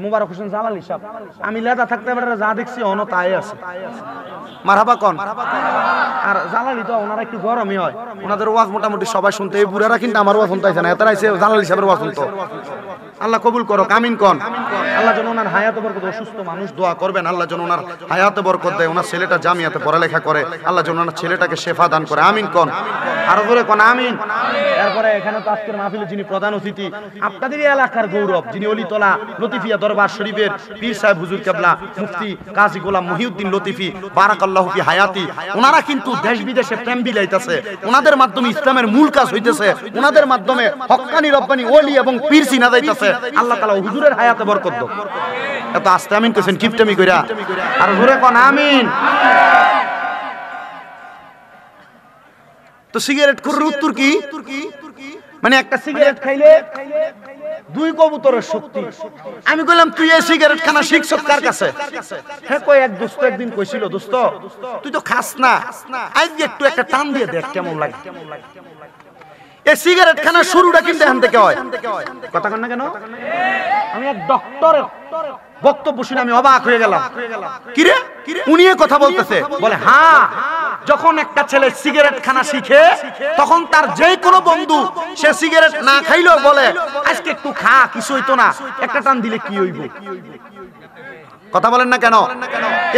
মোবারক হোসেন জালালি সাহেব, আমি লেদা থাকতে এবারে যা দেখছি অন তাই আছে। মারহাবা কোন? আর জালালি তো ওনারা একটু গরমই হয়, ওনাদের ওয়াজ মোটামুটি সবাই শুনতে। এই বুড়ারা কিন্তু আমার ওয়াজ শুনতে আইছে না, এতারা আইছে জালালি সাহেবের ওয়াজ শুনতো। আল্লাহ কবুল করো, আমিন কোন? আল্লাহ যেন ওনার হায়াতে বরকত, অসুস্থ মানুষ দোয়া করবেন, আল্লাহ যেন ওনার হায়াতে বরকত দেয়, ওনার ছেলেটা জামিয়াতে পড়ালেখা করে, আল্লাহ যেন ওনার ছেলেটাকে শেফা দান করে, আমিন কোন? আরো জোরে কোন? আমিন। এরপরে এখানে তো আজকের মাহফিলে যিনি প্রধান অতিথি, আপনাদের এলাকার গৌরব, যিনি অলিতলা লতিফিয়া দরবার শরীফের পীর সাহেব হুজুর কেবলা মুফতি কাজী গোলাম মহিউদ্দিন লতিফি বারাকাল্লাহু ফি হায়াতি, ওনারা কিন্তু দেশ বিদেশে প্রেম বিলাইতেছে, ওনাদের মাধ্যমে ইসলামের মূল কাজ হইতেছে, ওনাদের মাধ্যমে হক্কানি রব্বানি ওলি এবং পীর চিনা যাইতেছে। আল্লাহ তাআলা হুজুরের হায়াতে বরকত দাও। এত আস্তে আমিন কইছেন কিপটামি কইরা, আর জোরে কোন আমিন। তো সিগারেট করার উত্তর কি? মানে একটা সিগারেট খাইলে 2 কবুতরের শক্তি। আমি কইলাম তুই এই সিগারেট খানা শিখছস কার কাছে? হ্যাঁ কই এক দোস্ত একদিন কইছিল, দোস্ত তুই তো খাস না, আজকে একটু একটা টান দিয়ে দেখ কেমন লাগে। এই সিগারেট খানা শুরুটা কিন্তু এখান থেকে হয়। কথা কন না কেন? আমি এক ডক্টরের বক্তব্য শুনে আমি অবাক হয়ে গেলাম। কিরে উনি কথা বলতেছে, বলে হ্যাঁ, যখন একটা ছেলে সিগারেট খানা শিখে তখন তার যে কোনো বন্ধু সে সিগারেট না খাইলেও বলে আজকে একটু খা, কিছু হইতো না, একটা টান দিলে কি হইব। কথা বলেন না কেন?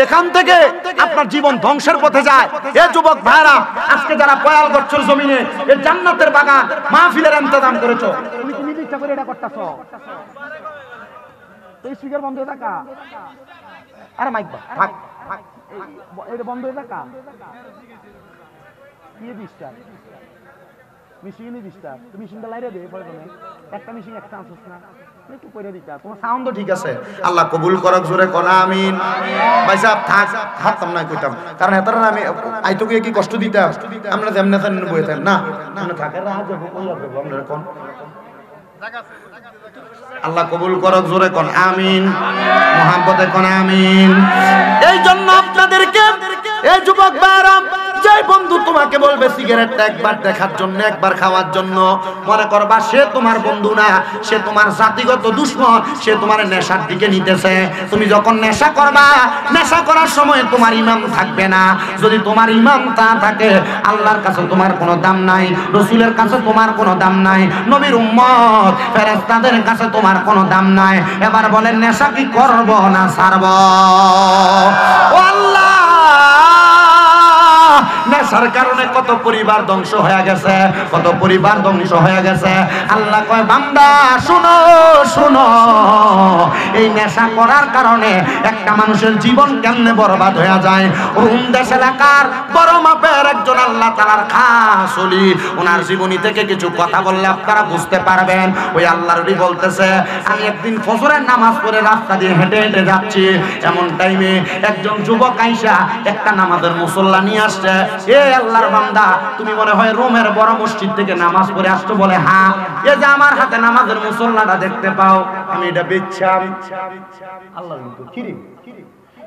এখান থেকে আপনার জীবন ধ্বংসের পথে যায়। এ যুবক ভাইরা, আজকে যারা পয়ালগচ্ছর জমিনে এই জান্নাতের বাগান মাহফিলের ইন্তজাম করেছো, তুমি কি নিজে ইচ্ছা করে এটা করতেছো? এই স্পিকার বন্ধ হয়ে থাকা, আরে মাইক বা থাক, এটা বন্ধ হয়ে থাকা, কি ডিস্টার্ব মেশিনই ডিস্টার্ব, তুমি মেশিনটা লাইরে দে, প্রয়োজনে একটা মেশিন একটা চান্স না, একটু কইরা দিতা, তোমার সাউন্ডও ঠিক আছে। আল্লাহ কবুল করক, জোরে কোন আমিন। ভাই সাহেব থাক, হাততাম না কইতাম, কারণ এতটা আমি আইতো গিয়ে কি কষ্ট দিতাম, আমরা যেমন না জানেন বইতাম না, আমরা থাকে রাত যাব কইয়া দেব আমরা কোন। আল্লাহ কবুল করক, জোরে কোন আমিন, মুহাব্বতে কোন আমিন। এই জন্য আপনাদেরকে এই যুবক ভাইরা, যে বন্ধু তোমাকে বলবে সিগারেটটা একবার দেখার জন্য, একবার খাওয়ার জন্য, মনে করবা সে তোমার বন্ধু না, সে তোমার জাতিগত দুশমন, সে তোমার নেশার দিকে নিতেছে। তুমি যখন নেশা করবা, নেশা করার সময় তোমার ইমাম থাকবে না। যদি তোমার ইমাম তা থাকে, আল্লাহর কাছে তোমার কোনো দাম নাই, রাসূলের কাছে তোমার কোনো দাম নাই, নবীর উম্মত ফেরেশতাদের কাছে তোমার কোনো দাম নাই। এবার বলেন নেশা কি করব না ছাড়ব? ও আল্লাহ, নেশার কারণে কত পরিবার ধ্বংস হয়ে গেছে, কত পরিবার ধ্বংস হয়ে গেছে। আল্লাহ কয় বান্দা শুনো শুনো, এই নেশা করার কারণে একটা মানুষের জীবন কেমনে বরবাদ হয়ে যায়। রুম দেশ এলাকার বড় মাপের একজন আল্লাহ তাআলার খাস ওলি, ওনার জীবনী থেকে কিছু কথা বললে আপনারা বুঝতে পারবেন। ওই আল্লাহর ওলি বলতেছে, আমি একদিন ফজরের নামাজ পড়ে রাস্তা দিয়ে হেঁটে হেঁটে যাচ্ছি, এমন টাইমে একজন যুবক আইসা একটা নামাজের মুসল্লা নিয়ে আসছে। এ আল্লাহর বান্দা, তুমি মনে হয় রোমের বড় মসজিদ থেকে নামাজ পড়ে আসছো? বলে হ্যাঁ। এই যে আমার হাতে নামাজের মুসল্লাটা দেখতে পাও, আমি এটা বেচছাম। আল্লাহর কি রে,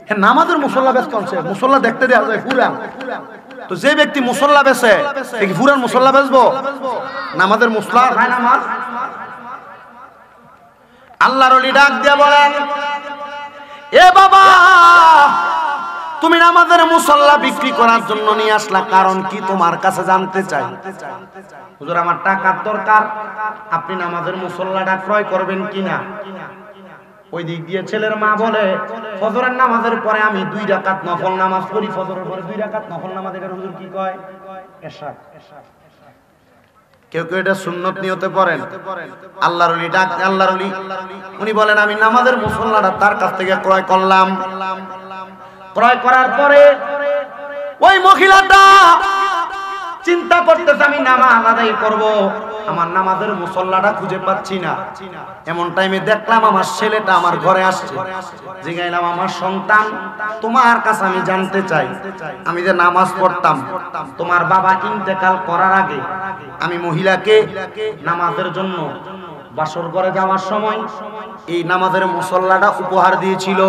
হ্যাঁ নামাজের মুসল্লা বেচ করছে, মুসল্লা দেখতে দেওয়া যায় পুরান। তো যে ব্যক্তি মুসল্লা বেচে, কি পুরান মুসল্লা বেচবো? নামাজের মুসল্লা হয় নামাজ। আল্লাহর ওলি ডাক দিয়ে বলেন, এ বাবা, তুমি নামাজের মুসল্লা বিক্রি করার জন্য নিয়ে আসলা, কারণ কি তোমার কাছে জানতে চাই। হুজুর আমার টাকার দরকার, আপনি নামাজের মুসল্লাটা ক্রয় করবেন কিনা? ওই দিক দিয়ে ছেলের মা বলে, ফজরের নামাজের পরে আমি 2 রাকাত নফল নামাজ পড়ি, ফজরের পরে 2 রাকাত নফল নামাজ, এটা হুজুর কি কয়? এশা। কেউ কেউ এটা সুন্নত নিয়তে পড়েন। আল্লাহর ওলি ডাক, আল্লাহর ওলি উনি বলেন, আমি নামাজের মুসল্লাটা তার কাছ থেকে ক্রয় করলাম। ক্রয় করার পরে ওই মহিলাটা চিন্তা করতেছে, আমি নামাজ আদায় করব, আমার নামাজের মুসল্লাটা খুঁজে পাচ্ছি না। এমন টাইমে দেখলাম আমার ছেলেটা আমার ঘরে আসছে। জিগাইলাম, আমার সন্তান, তোমার কাছে আমি জানতে চাই, আমি যে নামাজ পড়তাম, তোমার বাবা ইন্তেকাল করার আগে আমি মহিলাকে নামাজের জন্য বাসর ঘরে যাওয়ার সময় এই নামাজের মুসল্লাটা উপহার দিয়েছিল।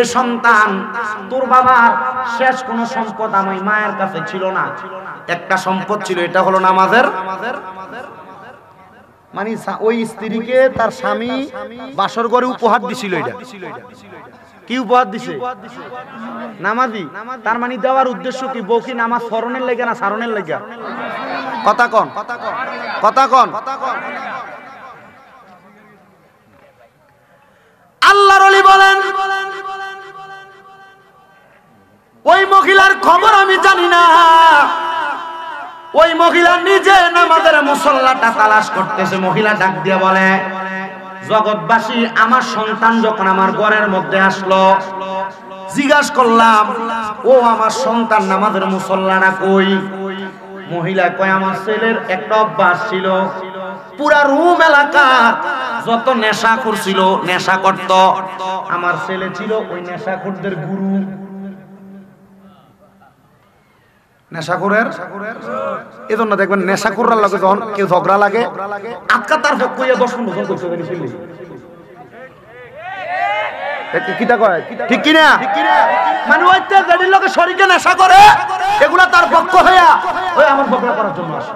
এ সন্তান, তোর বাবার শেষ কোনো সম্পদ আমার মায়ের কাছে ছিল না, একটা সম্পদ ছিল, এটা হলো নামাজের। মানে ওই স্ত্রীকে তার স্বামী বাসর ঘরে উপহার দিছিল। এটা কি উপহার দিছে? নামাজি। তার মানে দেওয়ার উদ্দেশ্য কি? বউ কি নামাজ ফরনের লেগে না সারনের লেগে? কথা কন, কথা কন। আল্লাহর ওলি বলেন, ওই মহিলার খবর আমি জানি না, ওই মহিলা নিজে নামাজের মুসল্লাটা তালাশ করতেছে। মহিলা ডাক দিয়ে বলে, জগৎবাসী, আমার সন্তান যখন আমার ঘরের মধ্যে আসলো, জিজ্ঞাসা করলাম, ও আমার সন্তান নামাজের মুসল্লাটা কই? মহিলা কয়, আমার ছেলের একটা অভ্যাস ছিল, পুরা রুম এলাকার যত নেশাখোর ছিল নেশা করত। আমার ছেলে ছিল ওই নেশাখোরদের গুরু। নেশাখোরের এজন্য দেখবেন নেশাখোররা লাগে যখন কেউ ঝগড়া লাগে আটকা তার পক্ষ হইয়া 10 15 জন করতে পারি। কিটা কয় ঠিক কি না? মানে ওই যেদিন লোকে শরীকে নেশা করে এগুলা তার পক্ষ হইয়া ওই আমার ঝগড়া করার জন্য আসে।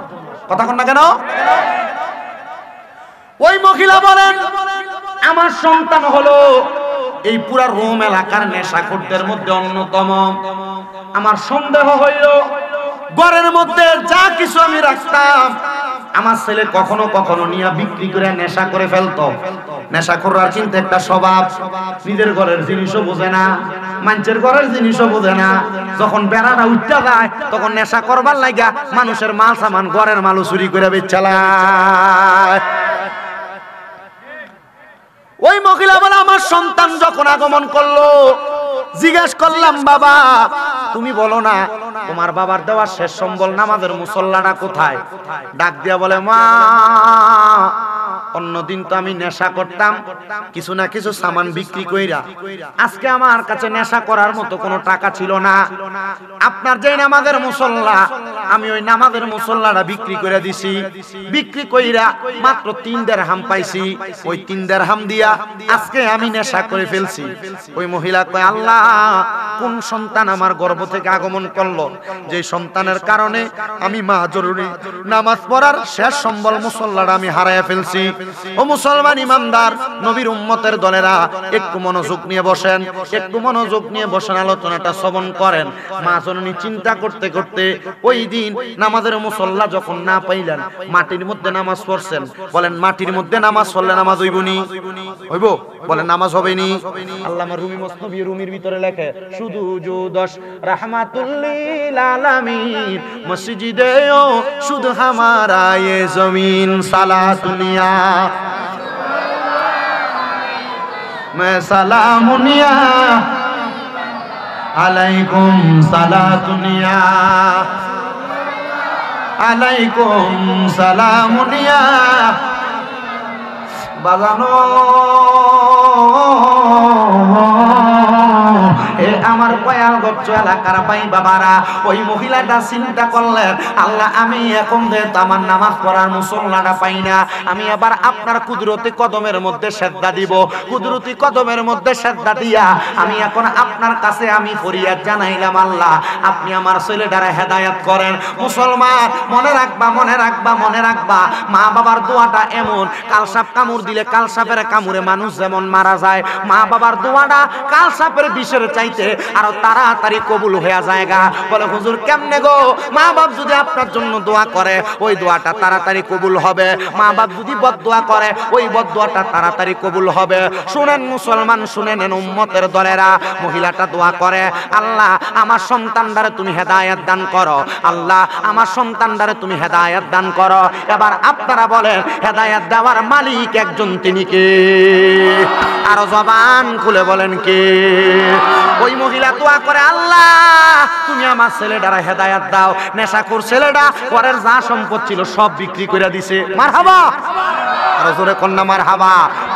কথা কন না কেন? ওই মহিলা বলেন, আমার সন্তান হলো এই পুরা রোম এলাকার নেশাখোরদের মধ্যে অন্যতম। আমার সন্দেহ হইল, ঘরের মধ্যে যা কিছু আমি রাখতাম আমার ছেলে কখনো কখনো নিয়ে বিক্রি করে নেশা করে ফেলতো। নেশাখোররা কিন্তু একটা স্বভাব, নিজের ঘরের জিনিসও বোঝে না, মানুষের ঘরের জিনিসও বোঝে না। যখন বেড়াটা উঠতে যায় তখন নেশা করবার লাগা মানুষের মাল সামান, ঘরের মালও চুরি করে বেচালায়। ওই মহিলা বলে, আমার সন্তান যখন আগমন করলো, জিজ্ঞেস করলাম, বাবা তুমি বলো না তোমার বাবার দেওয়া শেষ সম্বল নামাজের মুসল্লাটা কোথায়? ডাক দিয়া বলে, মা অন্যদিন তো আমি নেশা করতাম কিছু না কিছু সামান বিক্রি কইরা, আজকে আমার কাছে নেশা করার মতো কোনো টাকা ছিল না। আপনার যে নামাজের মুসল্লা, আমি ওই নামাজের মুসল্লাটা বিক্রি করে দিছি। বিক্রি কইরা মাত্র 3 দিরহাম পাইছি। ওই 3 দিরহাম দিয়া আজকে আমি নেশা করে ফেলছি। ওই মহিলা কয়, আল্লাহ কোন সন্তান আমার গর্ভ থেকে আগমন করলো, যে সন্তানের কারণে আমি মা জরুরি নামাজ পড়ার শেষ সম্বল মুসল্লাটা আমি হারাইয়া ফেলছি। ও মুসলমান ইমানদার নবীর উম্মতের দলেরা, একটু মনোযোগ নিয়ে বসেন, একটু মনোযোগ নিয়ে বসেন, আলোচনাটা শ্রবণ করেন। মা জননী চিন্তা করতে করতে ওই দিন নামাজের মুসল্লা যখন না পাইলেন, মাটির মধ্যে নামাজ পড়ছেন। বলেন, মাটির মধ্যে নামাজ পড়লে নামাজ হইবনি? হইব? বলেন, নামাজ হবে নি? আল্লামা রুমি মসনবী রুমির ভিতরে লেখে, শুধু জুদশ রাহমাতুল লিল আলামিন মসজিদেও শুধু হামারা ये जमीन সালাতুনিয়া मैं सलामुनिया अलैकुम सालातुनिया अलैकुम सलामुनिया বাজানো এ আমার পয়ালগঞ্জ এলাকার ভাই বাবারা, ওই মহিলাটা চিন্তা করলেন, আল্লাহ আমি এখন যেহেতু আমার নামাজ পড়ার মুসল্লাটা পাই না, আমি আবার আপনার কুদরতি কদমের মধ্যে সেজদা দিব। কুদরতি কদমের মধ্যে সেজদা দিয়া আমি এখন আপনার কাছে আমি ফরিয়াদ জানাইলাম, আল্লাহ আপনি আমার ছেলেটারে হেদায়েত করেন। মুসলমান মনে রাখবা, মনে রাখবা, মনে রাখবা, মা বাবার দোয়াটা এমন, কালসাপ কামড় দিলে কালসাপের কামড়ে মানুষ যেমন মারা যায়, মা বাবার দোয়াটা কালসাপের বিষের চাইতে আরো তাড়াতাড়ি কবুল হয়ে যায়গা। বলে, হুজুর কেমনে গো? মা বাপ যদি আপনার জন্য দোয়া করে ওই দোয়াটা তাড়াতাড়ি কবুল হবে, মা বাপ যদি বদদোয়া করে ওই বদদোয়াটা তাড়াতাড়ি কবুল হবে। শুনেন মুসলমান, শুনে নেন উম্মতের দলেরা, মহিলাটা দোয়া করে, আল্লাহ আমার সন্তানদারে তুমি হেদায়েত দান করো, আল্লাহ আমার সন্তানদারে তুমি হেদায়েত দান করো। এবার আপনারা বলেন, হেদায়েত দেওয়ার মালিক একজন, তিনি কে? আরো জবান খুলে বলেন কে? ওই মহিলা দোয়া করে, আল্লাহ তুমি আমার ছেলেটারে হেদায়েত দাও। নেশাখোর ছেলেটা পরের যা সম্পদ ছিল সব বিক্রি করে দিছে। মারহাবা, আরো জোরে কন্যা মারহাবা।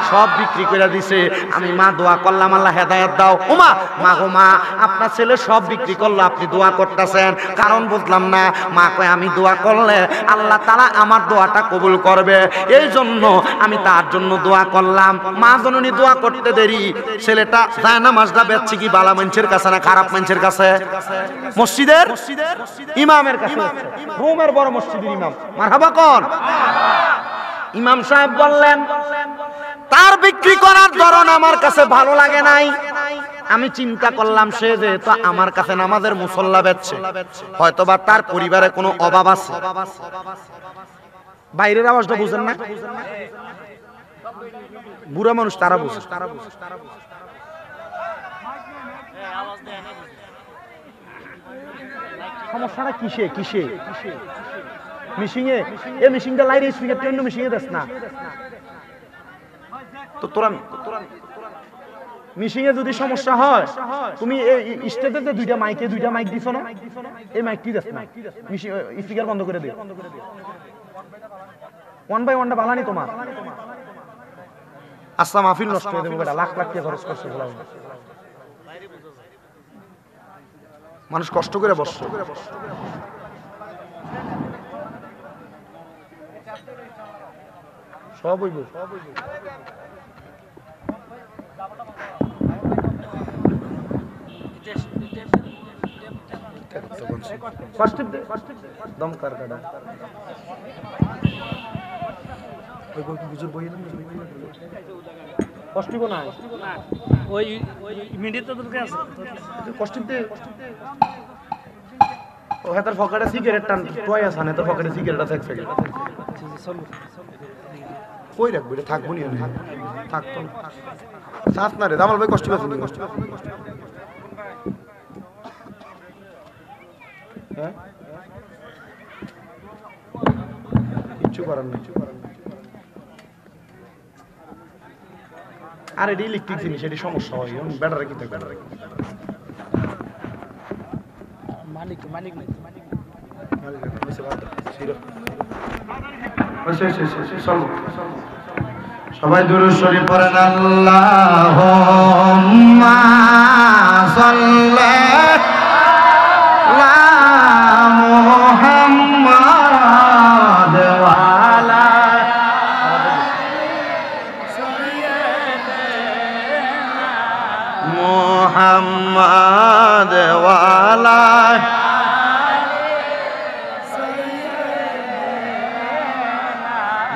সব বিক্রি করে দিছে। আমি মা দোয়া করলাম, আল্লাহ হেদায়েত দাও। ওমা মা গো মা, আপনার ছেলে সব বিক্রি করলো, আপনি দোয়া করতেছেন, কারণ বুঝলাম না। মা কয়, আমি দোয়া করলে আল্লাহ তাআলা আমার দোয়াটা কবুল করবে, এই জন্য আমি তার জন্য দোয়া করলাম। মা জননী দোয়া করতে দেরি, ছেলেটা যায় না মাসটা বেচছে কি বালা মানুষের কাছে না খারাপ মানুষের কাছে? মসজিদের ইমামের কাছে, রোমের বড় মসজিদের ইমাম। মারহাবা কোন? ইমাম সাহেব বললেন, তার বিক্রি করার ধরন আমার কাছে ভালো লাগে নাই। আমি চিন্তা করলাম, সে যেহেতু আমার কাছে নামাজের মুসল্লা বেচছে, হয়তোবা তার পরিবারে কোনো অভাব আছে। বাইরের আওয়াজটা বুঝেন না? বুড়া মানুষ তারা বুঝে। সমস্যাটা কিসে? মিশিংয়ে এ মিশিংটা লাইরে স্পিকার ট্রেন্ড মিশিংয়ে দেস না তো তোরা মিশিংয়ে যদি সমস্যা হয় তুমি এই স্টেজে দুইটা মাইক দিছো না এই মাইকটি দেস না স্পিকার বন্ধ করে দিও ওয়ান বাই ওয়ানটা বালানি তোমার আচ্ছা মাহফিল নষ্ট হয়ে দেবো বেটা লাখ লাখ টাকা খরচ করছে মানুষ কষ্ট করে বসছে সব হইব দমকার কাটা ওই বই বুঝুর বই কষ্ট না ওই মিডিয়াতে তো আছে কষ্ট দে ও হাতার ফকাটা সিগারেট টান টয় আছে না তো ফকাটা সিগারেটটা থাক ফেলে কই রাখবো এটা থাকবো নি থাকতো সাথ না রে দামাল ভাই কষ্ট পাচ্ছি কষ্ট হ্যাঁ কিচ্ছু করার নেই আর এটি ইলেকট্রিক জিনিস এটি সমস্যা হয় ব্যাটারি কি থাকে সবাই দুরূদ শরীফ পড়েন আল্লাহুম্মা সাল্লি আলা মুহাম্মাদ ওয়া আলা মুহাম্মাদ ওয়া আলা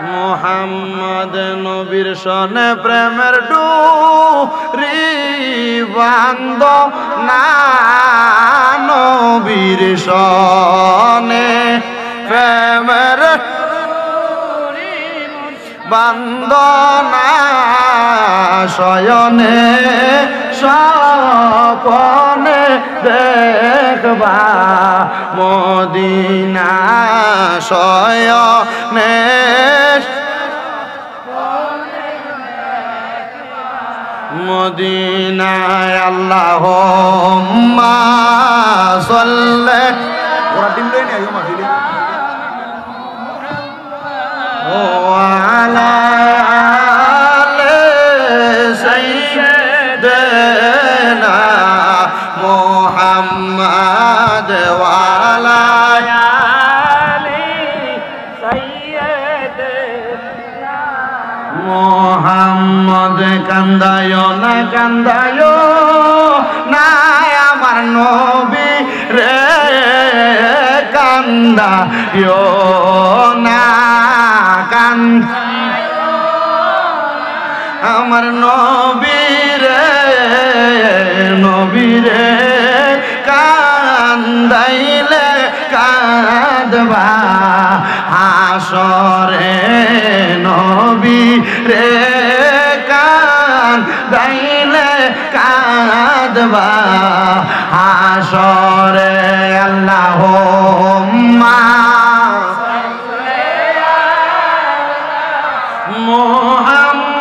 মুহাম্মদ নবীর সনে প্রেমের ডুরি বান্দ না নবীর সনে প্রেমের বান্দ না শয়নে স্বপনে দেখবা মদিনা শয়নে মদিনায় আল্লাহুম্মা সাল্লি ওরা দিন লই না মাহফিলে ও আলা আলি সাইয়্যিদিনা মুহাম্মদ ওয়া আলা আলি সাইয়্যিদিনা মুহাম্মদ কান্দায় না আমার নবী রে কান্দায় না আমার নবী রে কান্দাইলে কাঁদবা হাসরে নবী রে কান্দাইলে কাঁদবা হাসরে আল্লাহুম্মা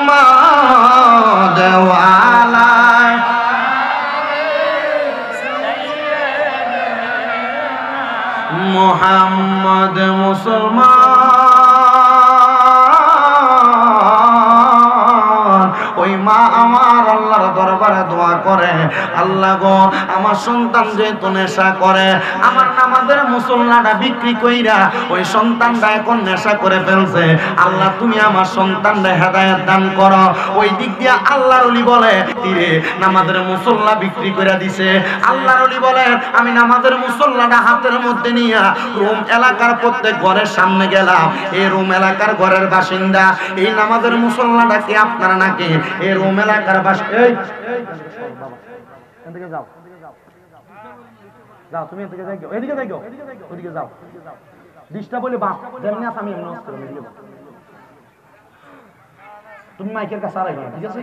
মুহাম্মদ ওয়া আলা মুহাম্মদ মুসলমান ওই মা আমার আল্লাহর দরবারে দোয়া করে আল্লাহ গো আমার সন্তান যেহেতু নেশা করে আমার নামাজের মুসল্লাটা বিক্রি কইরা ওই সন্তানটা এখন নেশা করে ফেলছে আল্লাহ তুমি আমার সন্তানটা হেদায়েত দান করো ওই দিক দিয়ে আল্লাহর ওলি বলে তীরে নামাজের মুসল্লা বিক্রি করে দিছে আল্লাহর ওলি বলে আমি নামাজের মুসল্লাটা হাতের মধ্যে নিয়ে রোম এলাকার প্রত্যেক ঘরের সামনে গেলাম এই রোম এলাকার ঘরের বাসিন্দা এই নামাজের মুসল্লাটা কি আপনারা নাকি এই রোম এলাকার বাসিন্দা যাও যাও তুমি এদিকে যাও এদিকে যাও ওদিকে যাও ডিস্টার্ব বলে বাপ যেমনি আছে আমি এমনি আসতে এদিকে তুমি মাইকের কাছে আড়াই ঘন্টা, ঠিক আছে?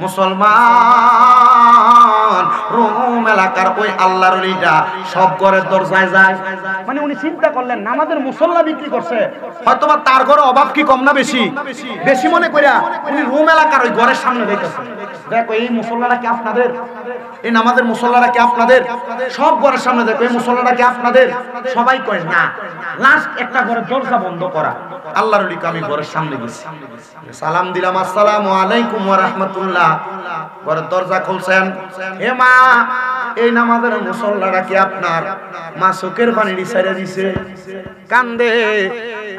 মুসলমান রোম এলাকার ওই আল্লাহর ওলিটা সব ঘরের দরজায় যায়। মানে উনি চিন্তা করলেন নামাজের মুসল্লা বিক্রি করছে, হয়তোবা তার ঘরে অভাব কি কম না বেশি? বেশি মনে কইরা উনি রোম এলাকার ওই ঘরের সামনে দেখতেছে, দেখো এই মুসল্লারা কি আপনাদের, এই নামাজের মুসল্লারা কি আপনাদের? সব ঘরের সামনে দেখো এই মুসল্লারা কি আপনাদের? সবাই কয় না। লাস্ট একটা ঘরের দরজা বন্ধ করা, আল্লাহর ওলিকে আমি ঘরের সামনে গেছি, সালাম দিলাম, আসসালামু আলাইকুম ওয়া রাহমাতুল্লাহ। ঘরের দরজা খুলছেন, এ মা এই নামাজের মুসল্লারা কি আপনার? মা চোখের পানি ছেড়ে দিছে, কান্দে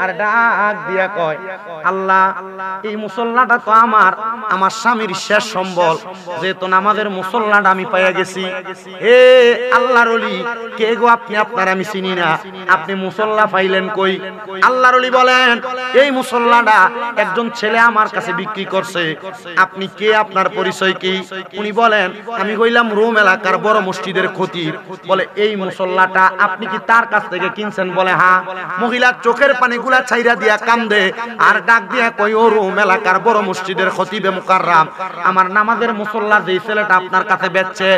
আর ডাক দিয়া কয়, আল্লাহ এই মুসল্লাটা তো আমার স্বামীর শেষ সম্বল, যেহেতু নামাজের মুসল্লাটা আমি পাইয়া গেছি। এ আল্লাহর ওলি কে গো আপনি? আপনার আমি চিনি না, আপনি মুসল্লা পাইলেন কই? আল্লাহর ওলি বলেন, এই মুসল্লাটা একজন ছেলে আমার কাছে বিক্রি করছে। আপনি কে? আপনার পরিচয় কি? উনি বলেন, আমি হইলাম রোম এলাকার বড় মসজিদের খতিব। বলে, এই মুসল্লাটা আপনি কি তার কাছ থেকে কিনছেন? বলে, হ্যাঁ। মহিলার চোখের পানিগুলা ছাইরা দিয়া কান্দে আর ডাক দিয়া কই, ও রোম এলাকার বড় মসজিদের খতিবে মুকাররম, আমার নামাজের মুসল্লা যে ছেলেটা আপনার কাছে বেচছে,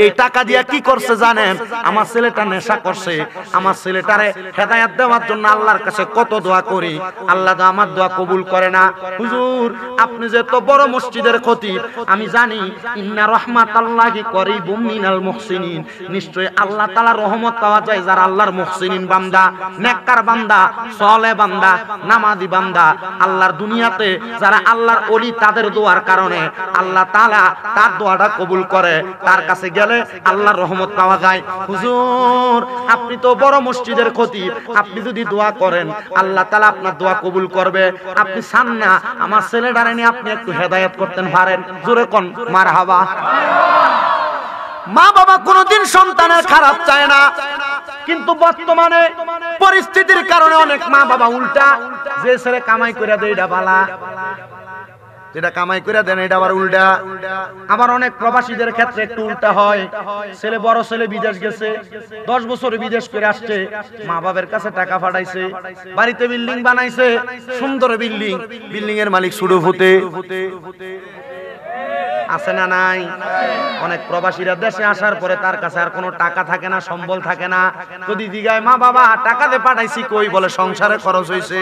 এই টাকা দিয়া কি করছে জানেন? আমার ছেলেটা নেশা করছে। আমার ছেলেটারে হেদায়েত দেওয়ার জন্য আল্লাহর কাছে কত দোয়া করি, আল্লাহ তো আমার দোয়া কবুল করে না। হুজুর আপনি যে তো বড় মসজিদের খতিব, আমি জানি ইন্না রাহমাতাল্লাহি করিবুম মিনাল মুহসিনিন, নিশ্চয় আল্লাহ তাআলা রহমত পাওয়া যায় যারা আল্লাহর মুহসিনিন বান্দা, নেককার বান্দা, সালেহ বান্দা, নামাজি বান্দা। আল্লাহর দুনিয়াতে যারা আল্লাহর ওলি, তাদের দোয়ার কারণে আল্লাহ তাআলা তার দোয়াটা কবুল করে, তার কাছে গেলে আল্লাহর রহমত পাওয়া যায়। হুজুর আপনি তো বড় মসজিদের খতিব, আপনি যদি দোয়া করেন আল্লাহ তাআলা আপনার দোয়া কবুল করবে। আপনি চান না আমার ছেলেটারে নিয়ে আপনি একটু হেদায়েত করতেন পারেন? জোরে কোন মারহাবা। মা বাবা কোনোদিন সন্তানের খারাপ চায় না, কিন্তু বর্তমানে পরিস্থিতির কারণে অনেক মা বাবা উল্টা, যে ছেলে কামাই করে দেয় এটা বালা, যেটা কামাই করে দেন এটা আবার উল্টা। আবার অনেক প্রবাসীদের ক্ষেত্রে একটু উল্টা হয়, ছেলে বড় ছেলে বিদেশ গেছে, 10 বছর বিদেশ করে আসছে, মা বাবার কাছে টাকা পাঠাইছে, বাড়িতে বিল্ডিং বানাইছে, সুন্দর বিল্ডিং, বিল্ডিং এর মালিক সুড়ো হতে আছে না নাই? অনেক প্রবাসীরা দেশে আসার পরে তার কাছে আর কোনো টাকা থাকে না, সম্বল থাকে না। যদি জিগায় মা বাবা টাকা দিয়ে পাঠাইছি কই, বলে সংসারে খরচ হইছে।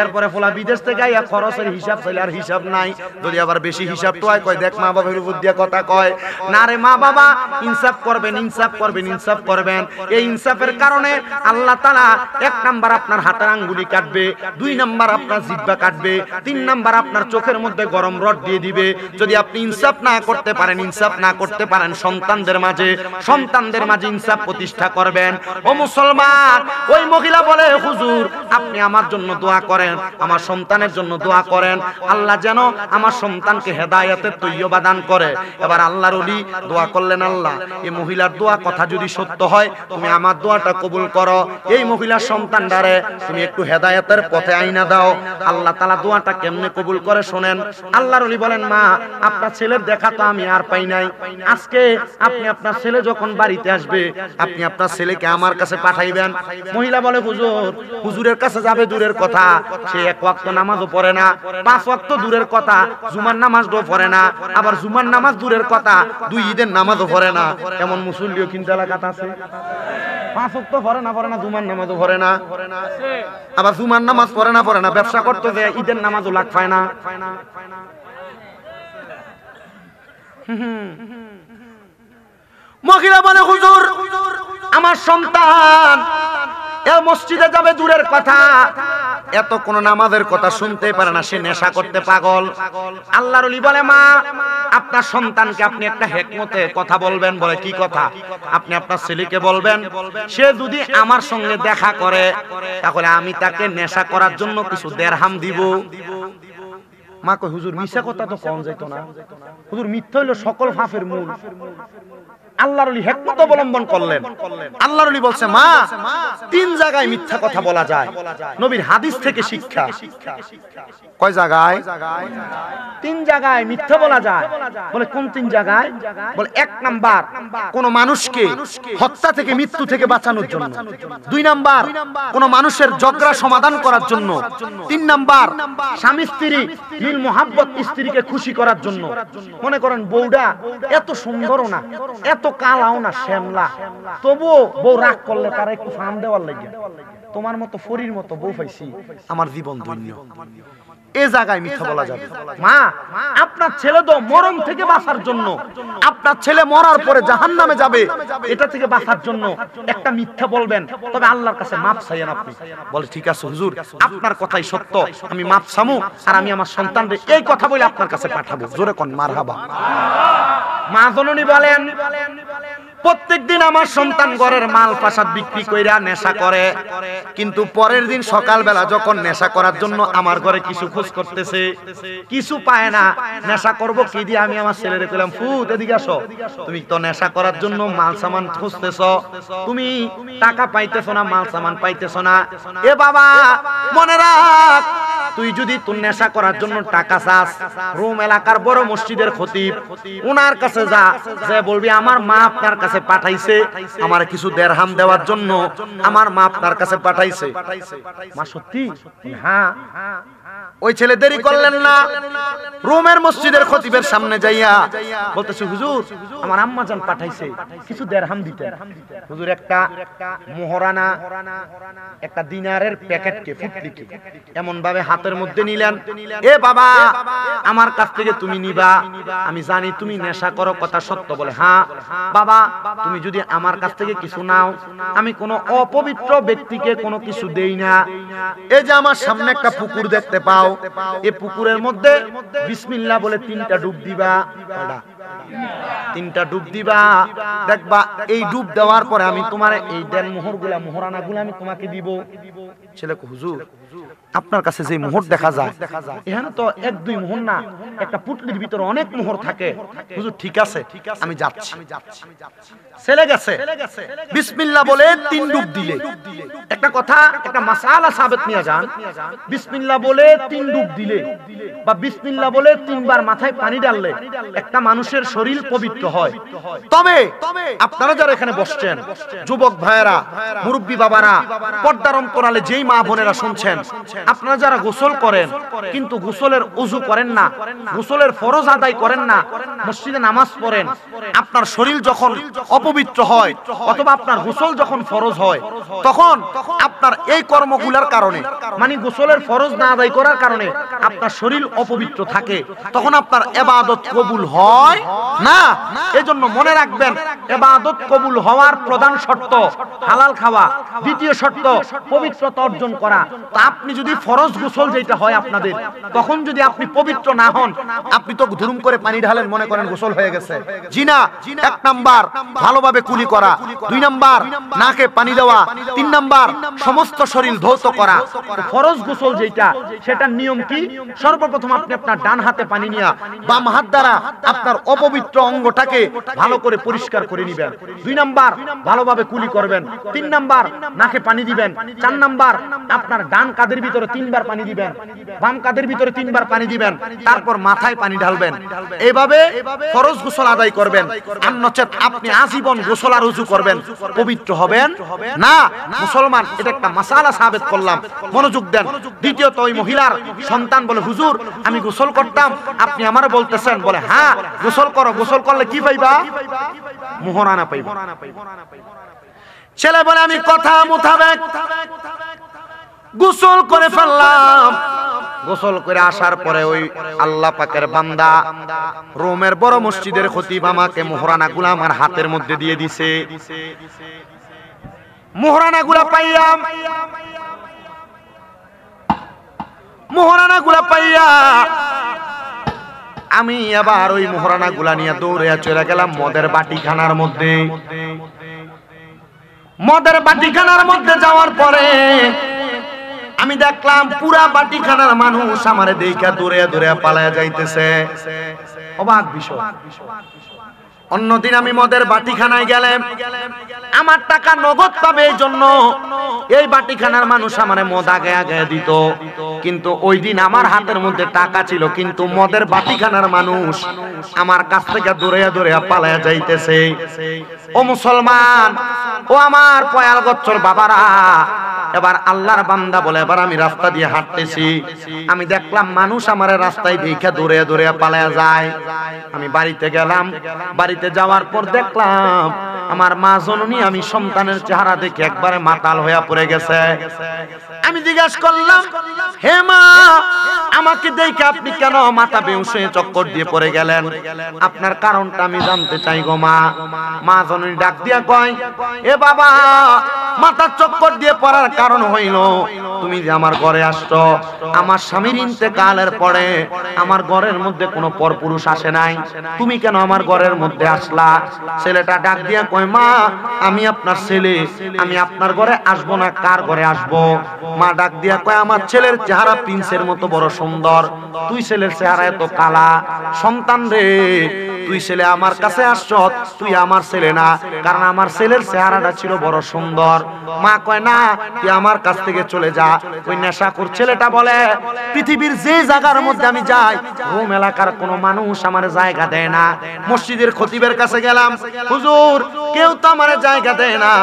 এরপরে ফলা বিদেশ থেকে আইয়া খরচের হিসাব চাইলে আর হিসাব নাই। যদি আবার বেশি হিসাব তো হয়, কয় দেখ মা বাবার উপর দিয়া কথা কয় না রে। মা বাবা ইনসাফ করবেন, ইনসাফ করবেন, ইনসাফ করবেন। এই ইনসাফের কারণে আল্লাহ তাআলা 1 নাম্বার আপনার হাতের আঙ্গুলি কাটবে, 2 নাম্বার আপনার জিহ্বা কাটবে, 3 নাম্বার আপনার চোখের মধ্যে গরম রড দিয়ে দিবে। যদি আপনি ইনসাফ না করতে পারেন, ইনসাফ না করতে পারেন সন্তানদের মাঝে ইনসাফ প্রতিষ্ঠা করবেন। ও মুসলমান, ওই মহিলা বলে, হুজুর আপনি আমার জন্য দোয়া করেন, আমার সন্তানের জন্য দোয়া করেন, আল্লাহ যেন আমার সন্তানকে হেদায়েতের তৈয়বা দান করে। এবার আল্লাহর ওলি দোয়া করলেন, আল্লাহ এই মহিলার দোয়া কথা যদি সত্য হয়, তুমি আমার দোয়াটা কবুল করো, এই মহিলার সন্তানটারে তুমি একটু হেদায়েতের পথে আইনা দাও। আল্লাহ তাআলা দোয়াটা কেমনে কবুল করে শোনেন। আল্লাহর ওলি বলেন, মা আপনার ছেলের দেখা তো আমি আর পাই নাই, আজকে আপনি আপনার ছেলে যখন বাড়িতে আসবে, আপনি আপনার ছেলেকে আমার কাছে পাঠাইবেন। মহিলা বলে, হুজুর হুজুরের কাছে যাবে দূরের কথা, সে 1 ওয়াক্ত নামাজও পড়ে না, 5 ওয়াক্ত দূরের কথা, জুমার নামাজও পড়ে না, আবার জুমার নামাজ দূরের কথা, 2 ঈদের নামাজও পড়ে না। এমন মুসল্লিও কিন্তু এলাকাতে আছে, 5 ওয়াক্ত পড়ে না, জুমার নামাজও পড়ে না, আবার জুমার নামাজ পড়ে না, ব্যবসা করতে যায়, ঈদের নামাজও লাগ পায় না। মহিলা বলে, হুজুর আমার সন্তান এ মসজিদে যাবে দূরের কথা, এত কোন নামাজের কথা শুনতে পারে না, সে নেশা করতে পাগল। আল্লাহর ওলি বলে, মা আপনার সন্তানকে আপনি একটা হিকমতে কথা বলবেন। বলে, কি কথা? আপনি আপনার ছেলেকে বলবেন, সে যদি আমার সঙ্গে দেখা করে তাহলে আমি তাকে নেশা করার জন্য কিছু দিরহাম দিব। মা কই, হুজুর মিথ্যা কথা তো কম যাইত না, হুজুর মিথ্যা হইল সকল পাপের মূল। আল্লাহর ওলি হিকমত অবলম্বন করলেন। আল্লাহর ওলি বলছে, মা 3 জায়গায় মিথ্যা কথা বলা যায়, নবীর হাদিস থেকে শিক্ষা। কয় জায়গায়? 3 জায়গায় মিথ্যা বলা যায়। বলে, কোন 3 জায়গায়? বলে, 1 নাম্বার কোন মানুষকে হত্যা থেকে, মৃত্যু থেকে বাঁচানোর জন্য, 2 নাম্বার কোন মানুষের ঝগড়া সমাধান করার জন্য, 3 নাম্বার স্বামী স্ত্রী মিল ফিল মোহাব্বত স্ত্রীকে খুশি করার জন্য। মনে করেন বউটা এত সুন্দরও না, এত কালাও না, শ্যামলা, তবুও বউ রাগ করলে তারা একটু ফান দেওয়ার লাগে, তোমার মতো ফরির মতো বউ পাইছি, আমার জীবন ধন্য। এই জায়গায় মিথ্যা বলা যাবে? মা, আপনার ছেলে তো মরণ থেকে বাঁচার জন্য, আপনার ছেলে মরার পরে জাহান্নামে যাবে, এটা থেকে বাঁচার জন্য একটা মিথ্যা বলবেন, তবে আল্লাহর কাছে মাপ চাইয়েন। আপনি বলে ঠিক আছে হুজুর, আপনার কথাই সত্য, আমি মাপ চামু, আর আমি আমার সন্তানদের এই কথা বলে আপনার কাছে পাঠাবো। জোরে কোন মারহাবা। মা জননী বলেন, প্রত্যেকদিন আমার সন্তান ঘরের মাল ফাসাদ বিক্রি কইরা নেশা করে, কিন্তু পরের দিন সকালবেলা যখন নেশা করার জন্য আমার ঘরে কিছু খোঁজ করতেছে, কিছু পায় না। নেশা করব কি দিয়ে? আমি আমার ছেলেরে কইলাম, ফুত এদিকে আসো, তুমি তো নেশা করার জন্য মাল সামান খুঁজতেছ, তুমি টাকা পাইতেছ না, মাল সামান পাইতেছ না। এ বাবা, মনে রাখ, তুই যদি তোর নেশা করার জন্য টাকা চাস, রোম এলাকার বড় মসজিদের খতিব, ওনার কাছে যা, যে বলবি আমার মা আপনার কাছে পাঠাইছে আমার কিছু দেরহাম দেওয়ার জন্য, আমার মা আপনার কাছে পাঠাইছে। মা সত্যি? হ্যাঁ। ওই ছেলে দেরি করলেন না, রোমের মসজিদের খতিবের সামনে যাইয়া বলতেছে, হুজুর আমার আম্মা জান পাঠাইছে কিছু দেরহাম দিতে। হুজুর একটা মোহরানা, একটা দিনারের প্যাকেটকে ফুটলিকে এমন ভাবে হাতের মধ্যে নিলেন, এ বাবা, আমার কাছ থেকে তুমি নিবা, আমি জানি তুমি নেশা করো, কথা সত্য? বলে হ্যাঁ। বাবা, তুমি যদি আমার কাছ থেকে কিছু নাও, আমি কোনো অপবিত্র ব্যক্তিকে কোনো কিছু দেই না। এই যে আমার সামনে একটা পুকুর দেখতে পাও, এই পুকুরের মধ্যে বিসমিল্লাহ বলে 3টা ডুব দিবা, 3টা ডুব দিবা, দেখবা এই ডুব দেওয়ার পরে আমি তোমার এই দেন মোহরগুলা, মোহরানাগুলা আমি তোমাকে দিব। ছেলে, হুজুর আপনার কাছে যে মোহর দেখা যায়, এখানে তো 1-2 মোহর না, একটা পুটলির ভিতরে অনেক মোহর থাকে। হুজুর ঠিক আছে, আমি যাচ্ছি। ছেলে গেছে, বিসমিল্লাহ বলে 3 ডুব দিলে, একটা কথা, একটা মাসালা সাবেত নিয়ে যান, বিসমিল্লাহ বলে 3 ডুব দিলে বা বিসমিল্লাহ বলে 3 বার মাথায় পানি ডাললে একটা মানুষের শরীর পবিত্র হয়। তবে আপনারা যারা এখানে বসছেন, যুবক ভাইয়েরা, মুরব্বী বাবারা, পর্দার অন্তরালে যেই মা বোনেরা শুনছেন, আপনারা যারা গোসল করেন কিন্তু গোসলের ওযু করেন না, গোসলের ফরজ আদায় করেন না, মসজিদে নামাজ পড়েন, আপনার শরীর যখন অপবিত্র হয় অথবা আপনার গোসল যখন ফরজ হয়, তখন আপনার এই কর্মগুলোর কারণে, মানে গোসলের ফরজ না আদায় করার কারণে আপনার শরীর অপবিত্র থাকে, তখন আপনার ইবাদত কবুল হয় না। এজন্য মনে রাখবেন, ইবাদত কবুল হওয়ার প্রধান শর্ত হালাল খাওয়া, দ্বিতীয় শর্ত পবিত্রতা অর্জন করা। তা আপনি যদি ফরজ গোসল যেটা হয় আপনাদের, তখন যদি আপনি পবিত্র না হন, আপনি তো ধুরুম করে পানি ঢালেন, মনে করেন গোসল হয়ে গেছে। জি না, 1 নাম্বার ভালোভাবে কুলি করা, 2 নাম্বার নাকে পানি দেওয়া, 3 নাম্বার সমস্ত শরীর ধৌত করা। ফরজ গোসল যেটা, সেটার নিয়ম কি? সর্বপ্রথম আপনি আপনার ডান হাতে পানি নিয়ে বাম হাত দ্বারা আপনার অপবিত্র অঙ্গটাকে ভালো করে পরিষ্কার করে নেবেন। 2 নাম্বার ভালোভাবে কুলি করবেন। 3 নাম্বার নাকে পানি দিবেন। 4 নাম্বার আপনার ডান কাঁধের ভিতরে 3 বার পানি দিবেন, বাম কাঁধের ভিতরে 3 বার পানি দিবেন, তারপর মাথায় পানি ঢালবেন। এইভাবে ফরজ গোসল আদায় করবেন। অন্যচেত আপনি আজীবন গোসল আর ওযু করবেন, পবিত্র হবেন না। মুসলমান, এটা একটা মাসালা সাবেত করলাম, মনোযোগ দেন। দ্বিতীয়ত, ওই মহিলার সন্তান বলে, হুজুর আমি গোসল করতাম, আপনি আমারে বলতেছেন? বলে হ্যাঁ, গোসল করো, গোসল করলে কি পাইবা? মোহরানা পাইবা। ছেলে বলে, আমি কথা মোতাবেক গোসল করে ফেললাম। গোসল করে আসার পরে ওই আল্লাহ পাকের বান্দা, রোমের বড় মসজিদের খতিব আমাকে মোহরানাগুলো আমার হাতের মধ্যে দিয়ে দিছে। মোহরানাগুলো পাইলাম, মোহরানাগুলো পাইয়া আমি আবার ওই মোহরানাগুলা নিয়ে দৌড়ে চলে গেলাম মদের বাটিখানার মধ্যে। মদের বাটিখানার মধ্যে যাওয়ার পরে আমি দেখলাম পুরা বাটিখানার মানুষ আমারে দেখা দৌড়ে দৌড়ে পালায়া যাইতেছে। অবাক বিষয়। অন্যদিন আমি মদের বাটিখানায় গেলাম, আমার টাকা নগদ পাবে এই জন্য এই বাটিখানার মানুষ আমারে মদ আগে আগে দিত, কিন্তু ওই দিন আমার হাতের মধ্যে টাকা ছিল, কিন্তু মদের বাটিখানার মানুষ আমার কাছ থেকে দৌড়ে দৌড়ে পালায়া যাইতেছে। ও মুসলমান, ও আমার পয়াল গচ্ছর বাবারা, এবার আল্লাহর বান্দা বলে এবার আমি রাস্তা দিয়ে হাঁটতেছি, আমি দেখলাম মানুষ আমার রাস্তায় দেখে দৌড়ে দৌড়ে পালায়া যায়। আমি বাড়িতে গেলাম, বাড়িতে যাওয়ার পর দেখলাম আমার মা জননী আমি সন্তানের চেহারা দেখে একবারে মাতাল হয়ে পড়ে গেছে। আমি জিজ্ঞাসা করলাম, হে মা, আমাকে দেখে আপনি কেন মাথা বেহুশ হয়ে চক্কর দিয়ে পড়ে গেলেন? আপনার কারণটা আমি জানতে চাই গো মা। মা জননী ডাক দিয়া কয়, এ বাবা, মাথার চক্কর দিয়ে পড়ার কারণ হইল তুমি যে আমার ঘরে আসছো, আমার স্বামীর ইন্তেকালের পরে আমার ঘরের মধ্যে কোনো পরপুরুষ আসে নাই, তুমি কেন আমার ঘরের মধ্যে আসলা? ছেলেটা ডাক দিয়া কয়, মা, আমি আপনার ছেলে, আমি আপনার ঘরে আসবো না, কার ঘরে আসবো? মা ডাক দিয়া কয়, আমার ছেলের চেহারা প্রিন্সের মতো বড় সুন্দর, তুই ছেলের চেহারা এত কালা। সন্তান রে, তুই ছেলে আমার কাছে আসছ, তুই আমার ছেলে না, কারণ আমার ছেলের চেহারাটা ছিল বড় সুন্দর। মা কয়, না, তুই আমার কাছ থেকে চলে যা। ওই নেশাখোর ছেলেটা বলে, পৃথিবীর যে জায়গার মধ্যে আমি যাই, রোম এলাকার কোনো মানুষ আমার জায়গা দেয় না। মসজিদের খতিবের কাছে গেলাম, হুজুর, কেউ তো আমার জায়গা দেয় না,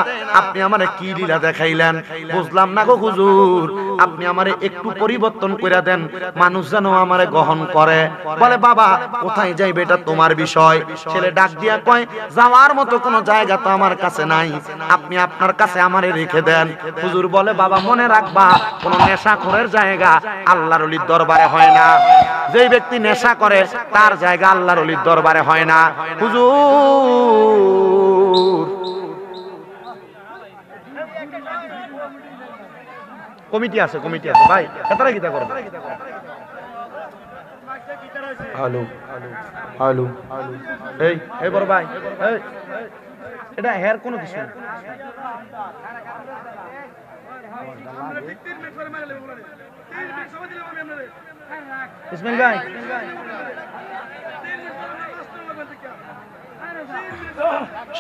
আপনি আমারে কি লীলা দেখাইলেন? বুঝলাম না গো হুজুর, আপনি আমারে একটু পরিবর্তন করে দেন, মানুষ যেন আমারে গ্রহণ করে। বলে, বাবা, কোথায় যাইবে এটা তোমার বিষয়। ছেলে ডাক দিয়া কয়, যাওয়ার মতো কোনো জায়গা তো আমার কাছে নাই, আপনি আপনার কাছে আমারে রেখে দেন। হুজুর বলে, বাবা, মনে রাখবা, কোন নেশাখোরের জায়গা আল্লাহর ওলির দরবারে হয় না। যেই ব্যক্তি নেশা করে তার জায়গা আল্লাহর ওলির দরবারে হয় না। হুজুর, কমিটি আছে, কমিটি আছে ভাই, এটারা গীতা করবে। হ্যালো হ্যালো, এই এই বড় ভাই, এই এটা হেয়ার কোনো কিছু না। ইসমাইল ভাই,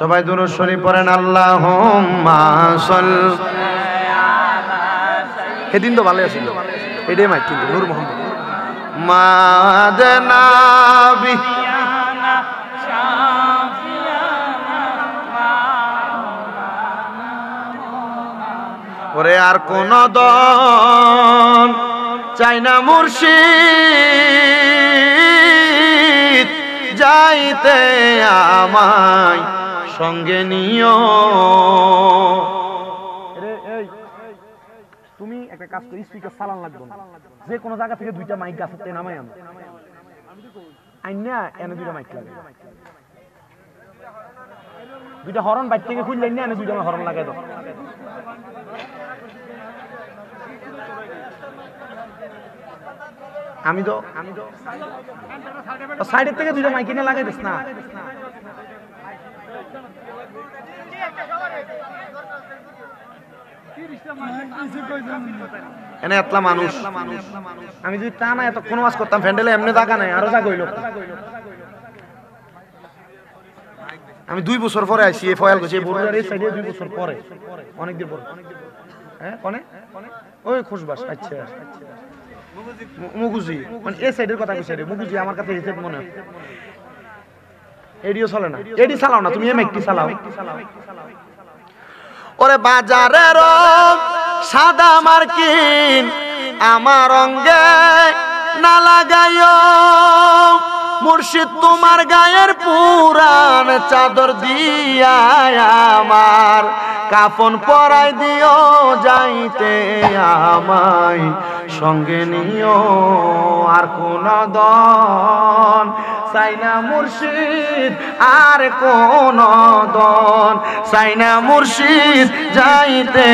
সবাই দুরূদ শরীফ পড়েন, আল্লাহুম্মা সাল্লি। সেদিন তো ভালো আছিল, এটাই মাইক কিন্তু নূর মোহাম্মদ মাদনাবি ওরে আর কোন দন চাই না মুর্শিদ, যাইতে আমায় সঙ্গে নিও। তুমি একটা কাজ করো, স্পিকার চালান লাগবে না, যে কোনো জায়গা থেকে দুইটা মাইক গাছতে নামাই আনো, আইনা এনে দুইটা মাইক লাগে, দুইটা হরন বাইর থেকে খুললে না, এনে দুইটা হরন লাগাই দাও। আমি তো সাইডের থেকে দুইটা মাইক কিনে লাগাই দিস না। এনে এতলা মানুষ, আমি যদি তা না এত কোনো মাছ করতাম, ফ্যান্ডেলে এমনি জায়গা নাই, আরো জায়গা হইল। আমি 2 বছর পরে আইছি, এই ফয়াল গেছি, এই বড়ুয়ার এই সাইডে 2 বছর পরে, অনেকদিন পরে। হ্যাঁ, কোনে ওই খুশবাস, আচ্ছা মুগুজি, মানে এই সাইডের কথা কইছে রে, মুগুজি আমার কাছে হিসেব মনে হয়। এডিও চলে না, এডি চালাও না তুমি, এমএকটি চালাও। ওরে বাজারের সাদা মার্কিন আমার অঙ্গে না লাগাইও, মুর্শিদ তোমার গায়ের পুরান চাদর দিয়া আমার কাফন পরাই দিও, যাইতে আমায় সঙ্গে নিও। আর কোন দন চাই না মুর্শিদ, আর কোন দন চাই না মুর্শিদ, যাইতে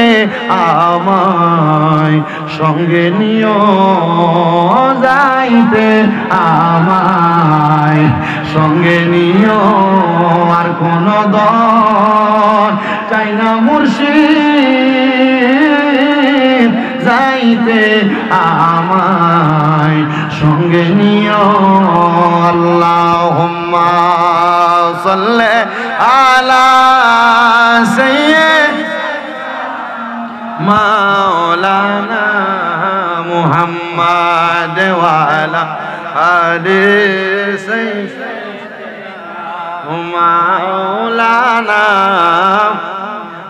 আমায় সঙ্গে নিও, যাইতে আমায় সঙ্গে নিও। আর কোন দন চাই না মুর্শিদ, যাইতে আমায় সঙ্গে নিও। আল্লাহুম্মা সাল্লি আলা সাইয়্যিদিনা মাওলানা মুহাম্মাদ ওয়া আলা আলি সাইয়্যিদিনা মাওলানা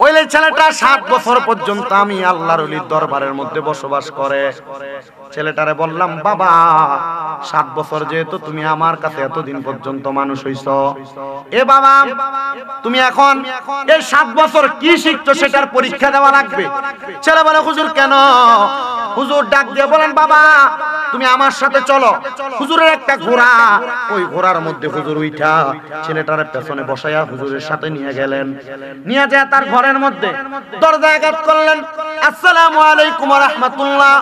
ওই ছেলেটা 7 বছর পর্যন্ত আমি আল্লাহর ওলির দরবারের মধ্যে বসবাস করে। ছেলেটারে বললাম, বাবা 7 বছর যেহেতু তুমি আমার কাছে এতদিন পর্যন্ত মানুষ হইছো, এ বাবা তুমি এখন এই 7 বছর কি শিখছো সেটার পরীক্ষা দেওয়া লাগবে। ছেলে বলে, হুজুর কেন? হুজুর ডাক দিয়ে বলেন, বাবা তুমি আমার সাথে চলো। হুজুরের একটা ঘোড়া, ওই ঘোড়ার মধ্যে হুজুর উঠা ছেলেটার পেছনে বসাইয়া হুজুরের সাথে নিয়ে গেলেন। নিয়ে যায় তার ঘরের মধ্যে দরজায় আঘাত করলেন। আসসালামু আলাইকুম ওয়া রাহমাতুল্লাহ,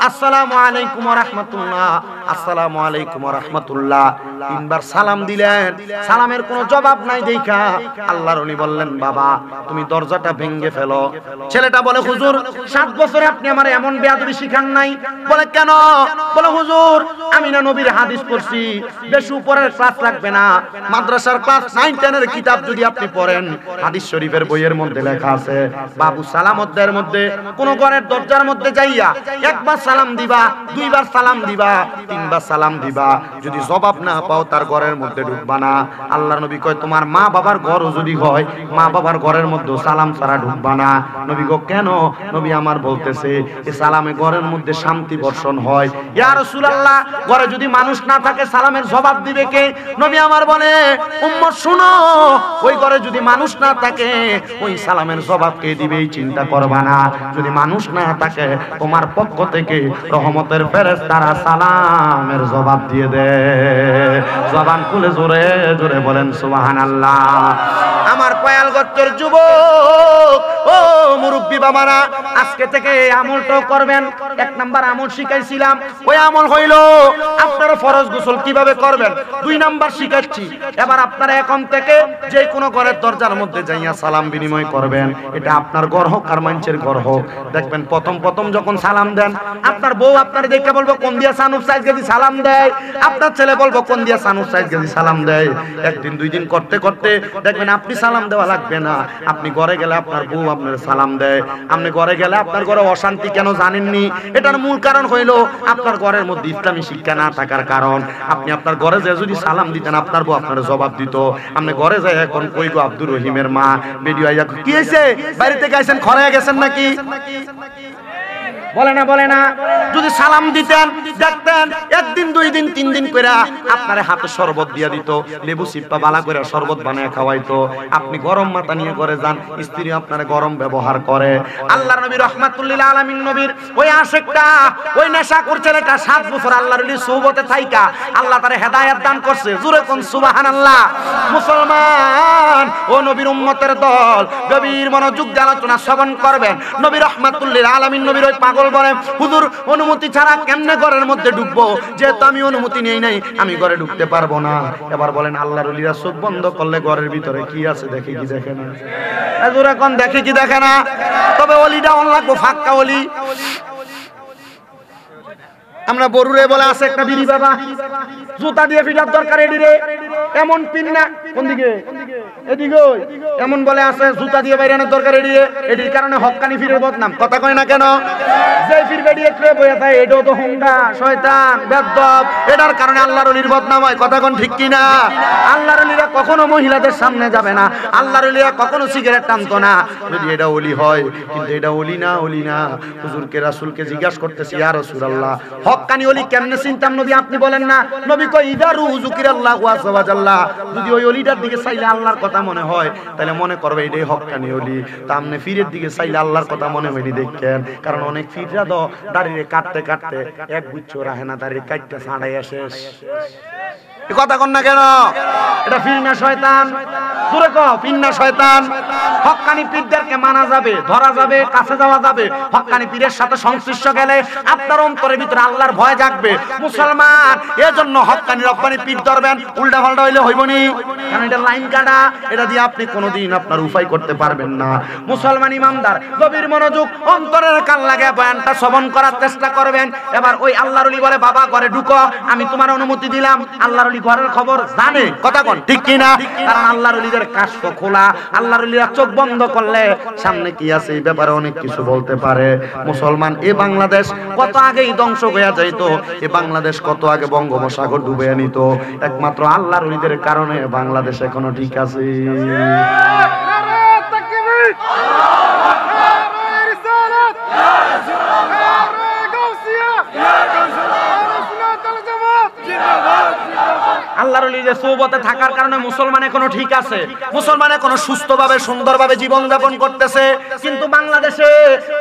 আসসালামু আলাইকুম ওয়া রাহমাতুল্লাহ, আসসালামু আলাইকুম ওয়া রাহমাতুল্লাহ। 3 বার সালাম দিলেন, সালামের কোনো জবাব নাই দেখা আল্লাহর ওলি বললেন, বাবা তুমি দরজাটা ভেঙে ফেলো। ছেলেটা বলে, হুজুর 7 বছরে আপনি আমার এমন বেয়াদবি শিখান নাই। বলে, কেন? বলে, হুজুর আমি না নবীর হাদিস পড়ছি, বেশি উপরের ক্লাস লাগবে না, মাদ্রাসার ক্লাস 9 10 এর কিতাব যদি আপনি পড়েন, হাদিস শরীফের বইয়ের মধ্যে লেখা আছে, বাবু সালামতের মধ্যে কোন ঘরের দরজার মধ্যে যাইয়া 1 বার সালাম দিবা, 2 বার সালাম দিবা, 3 বার সালাম দিবা, যদি জবাব না পাও তার ঘরের মধ্যে ঢুকবা না। আল্লাহর নবী কয়, তোমার মা বাবার ঘরও যদি হয়, মা বাবার ঘরের মধ্যে সালাম ছাড়া ঢুকবা না। নবী গো কেন? নবী আমার বলতেছে এই সালামে ঘরের মধ্যে শান্তি বর্ষণ হয়। ইয়া রাসূলুল্লাহ, ঘরে যদি মানুষ না থাকে সালামের জবাব দিবে কে? নবী আমার বলে, উম্মত শুনো, ওই ঘরে যদি মানুষ না থাকে ওই সালামের জবাব কে দিবে এই চিন্তা করবা না। যদি মানুষ না থাকে তোমার পক্ষ থেকে রহমতের ফেরেশতারা সালামের জবাব দিয়ে দেয়। জবান খুলে জোরে জোরে বলেন সুবহানাল্লাহ। আমার কয়াল গচ্চর যুবক, ও মুরব্বি বাবারা, আজকে থেকে আমলটাও করবেন। 1 নাম্বার আমল শিখাইছিলাম, ওই আমল হইল আপনারা ফরজ গোসল কিভাবে করবেন। 2 নাম্বার শিখাচ্ছি, এবার আপনারা এখন থেকে যে কোনো ঘরের দরজার মধ্যে যাইয়া সালাম বিনিময় করবেন। এটা আপনার ঘর হোক আর মানুষের ঘর হোক, দেখবেন প্রথম যখন সালাম দেন আপনার বউ আপনার দেখে বলবো কোন দিয়া সানুফ সাইজ গেছি সালাম দেয়, আপনার ছেলে বলবো কোন দিয়া সানুফ সাইজ গেছি সালাম দেয়। 1 দিন 2 দিন করতে করতে দেখবেন আপনি সালাম দেওয়া লাগবে না, আপনি ঘরে গেলে আপনার বউ আপনার সালাম দেয়। আপনি ঘরে গেলে আপনার ঘরে অশান্তি কেন জানেননি? এটার মূল কারণ হইল আপনার ঘরের মধ্যে ইসলামী শিক্ষা না থাকার কারণ। আপনি আপনার ঘরে যে যদি সালাম দিতেন আপনার বউ আপনার জবাব দিত। আপনি ঘরে যাই এখন কই গো আব্দুর রহিমের মা ভিডিও আইয়া কি হইছে, বাইরে থেকে আইছেন, খরে গেছেন নাকি? বলে না, যদি সালাম দিতেন দেখতেন 1 দিন 2 দিন 3 দিন কইরা আপনারে হাতে শরবত দিয়া দিত, লেবু সিপ্পা বালা কইরা শরবত বানায় খাওয়াইতো। আপনি গরম মাথা নিয়ে করে যান, স্ত্রী আপনারে গরম ব্যবহার করে। আল্লাহর নবী রাহমাতুল্লিল আলামিন নবীর ওই আশিকটা, ওই নেশাখোর ছেলেটা 7 বছর আল্লাহর ওলির সুহবতে থাইকা আল্লাহ তারে হেদায়েত দান করছে। জোরে কোন সুবহানাল্লাহ। মুসলমান ও নবীর উম্মতের দল, গভীর মনোযোগ দিয়ে আলোচনা শ্রবণ করবেন। নবী রাহমাতুল্লিল আলামিন নবীর ওই পাগল বলে, হুজুর অনুমতি ছাড়া কেমনে ঘরের মধ্যে ঢুকবো? যেহেতু আমি অনুমতি নেই নাই আমি ঘরে ঢুকতে পারবো না। এবার বলেন আল্লাহর ওলিরা চোখ বন্ধ করলে ঘরের ভিতরে কি আছে দেখে কি দেখে না? হুজুর এখন দেখে কি দেখে না? তবে ওলিটা অন লাগবো ফাক্কা ওলি। আমরা বরুরে বলে আছে একটা বিড়ি বাবা, জুতা দিয়ে ফিটার দরকার এডিরে, এমন পিন না কোন দিকে, এদিকে এমন বলে আছে জুতা দিয়ে বাইরানোর দরকার এডিরে। এটির কারণে হক্কানি ফিরের বদনাম। কথা কয় না কেন? যে ফির বেরিয়ে ট্রে বইয়া থাকে এটাও তো হুঙ্গা, শয়তান, বেদ্দব, এটার কারণে আল্লাহর ওলির বদনাম হয়। কথা কোন ঠিক কিনা? আল্লাহর ওলিরা কখনো মহিলাদের সামনে যাবে না, আল্লাহর ওলিরা কখনো সিগারেট টানতো না। যদি এটা ওলি হয়, কিন্তু এটা ওলি না। হুজুরকে রাসূলকে জিজ্ঞাসা করতেছি, ইয়া রাসূলুল্লাহ হক্কানি ওলি কেমনে চিনতাম নবী আপনি বলেন না? নবী কয় ইদারু যুকিরাল্লাহু আযজা ওয়া জাল্লা, যদি ওই ওলিটার দিকে চাইলে আল্লাহর কথা মনে হয় তাহলে মনে করবে এটাই হক্কানি ওলি। তা আপনি ফিরের দিকে চাইলে আল্লাহর কথা মনে হয়নি দেখেন, কারণ অনেক ফিররা তো দাড়িরে কাটতে কাটতে এক গুচ্ছ রাহে না, দাড়ি কাটতে ছাড়াইয়া শেষ। কথা কন না কেন? এটা ফির না শয়তান? জোরে কও, ফির না শয়তান? হক্কানি পীরদেরকে মানা যাবে, ধরা যাবে, কাছে যাওয়া যাবে। হক্কানি পীরের সাথে সংশ্লিষ্ট গেলে আপনার অন্তরের ভিতরে আল্লাহর ভয় জাগবে। মুসলমান এজন্য হক্কানি রব্বানি পীর ধরবেন, উল্টা পাল্টা হইলে হইবনি, কারণ এটা লাইন কাটা, এটা দিয়ে আপনি কোনোদিন আপনার উপায় করতে পারবেন না। মুসলমান ইমানদার গভীর মনোযোগ, অন্তরের কান লাগে বয়ানটা শ্রবণ করার চেষ্টা করবেন। এবার ওই আল্লাহর ওলি বলে, বাবা ঘরে ঢুকো, আমি তোমার অনুমতি দিলাম। আল্লাহর ওলি ঘরের খবর জানে, কথা কোন ঠিক কিনা? কারণ আল্লাহর ওলিদের কাশ তো খোলা, আল্লাহর ওলিরা চোখ বন্ধ করলে সামনে কি আছে এই ব্যাপারে অনেক কিছু বলতে পারে। মুসলমান এই বাংলাদেশ কত আগেই ধ্বংস হয়ে যাইতো, এই বাংলাদেশ কত আগে বঙ্গোপসাগর ডুবে নিত, একমাত্র আল্লাহর ওলিদের কারণে বাংলাদেশ এখনো ঠিক আছে। আল্লাহর ওলি যে সোহবতে থাকার কারণে মুসলমান এখনো ঠিক আছে, মুসলমান এখনো সুস্থভাবে সুন্দরভাবে জীবন যাপন করতেছে। কিন্তু বাংলাদেশে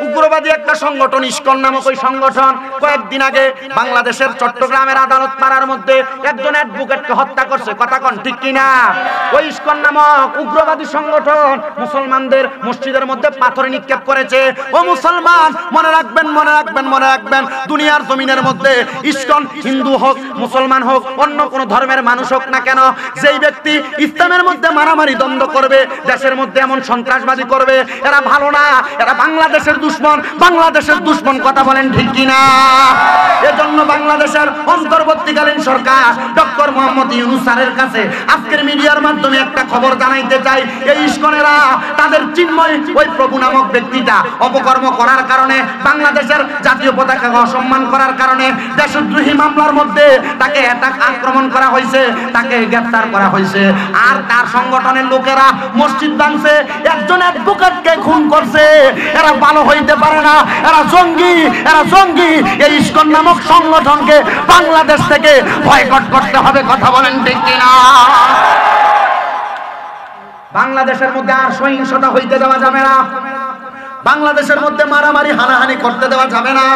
উগ্রবাদী একটা সংগঠন ইসকন নামক ওই সংগঠন কয়েকদিন আগে বাংলাদেশের চট্টগ্রামের আদালত পাড়ার মধ্যে একজন অ্যাডভোকেটকে হত্যা করছে। কথা কোন ঠিক কিনা? ওই ইসকন নামক উগ্রবাদী সংগঠন মুসলমানদের মসজিদের মধ্যে পাথর নিক্ষেপ করেছে। ও মুসলমান, মনে রাখবেন, মনে রাখবেন, মনে রাখবেন, দুনিয়ার জমিনের মধ্যে ইসকন হিন্দু হোক, মুসলমান হোক, অন্য কোন ধর্মের মানুষ হোক না কেন, যেই ব্যক্তি ইসলামের মধ্যে মারামারি দ্বন্দ্ব করবে, দেশের মধ্যে এমন সন্ত্রাসবাদী করবে, এরা ভালো না, এরা বাংলাদেশের দুশমন, বাংলাদেশের দুশমন। কথা বলেন ঠিক কিনা? এজন্য বাংলাদেশের অন্তর্বর্তীকালীন সরকার ডক্টর মোহাম্মদ ইউনূস স্যারের কাছে আজকের মিডিয়ার মাধ্যমে একটা খবর জানাইতে চাই। এই ইসকনেরা তাদের চিন্ময় ওই প্রভু নামক ব্যক্তিটা অপকর্ম করার কারণে, বাংলাদেশের জাতীয় পতাকাকে অসম্মান করার কারণে দেশদ্রোহী মামলার মধ্যে তাকে আক্রমণ করা হয়েছে, তাকে গ্রেফতার করা হয়েছে। আর তার সংগঠনের লোকেরা মসজিদ ভাঙছে, একজন অ্যাডভোকেটকে খুন করছে। এরা ভালো হইতে পারে না, এরা জঙ্গি, এরা জঙ্গি। এই ইসকন নামক সংগঠনকে বাংলাদেশ থেকে বয়কট করতে হবে। কথা বলেন ঠিক কিনা? বাংলাদেশের মধ্যে আর সহিংসতা হইতে দেওয়া যাবে না, বাংলাদেশের মধ্যে মারামারি হানাহানি করতে দেওয়া যাবে না।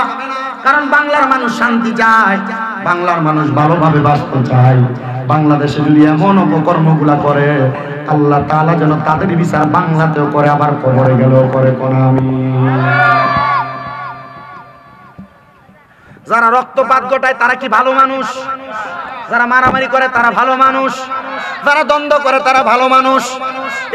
কারণ বাংলার মানুষ শান্তি চায়, বাংলার মানুষ ভালোভাবে বাঁচতে চায়। বাংলাদেশে যদি এমন অপকর্মগুলা করে, আল্লাহ তাআলা যেন তাদের বিচার বাংলাতেও করে, আবার কবরে গেলেও করে। কোন আমি যারা রক্তপাত ঘটায় তারা কি ভালো মানুষ? যারা মারামারি করে তারা ভালো মানুষ? যারা দ্বন্দ্ব করে তারা ভালো মানুষ?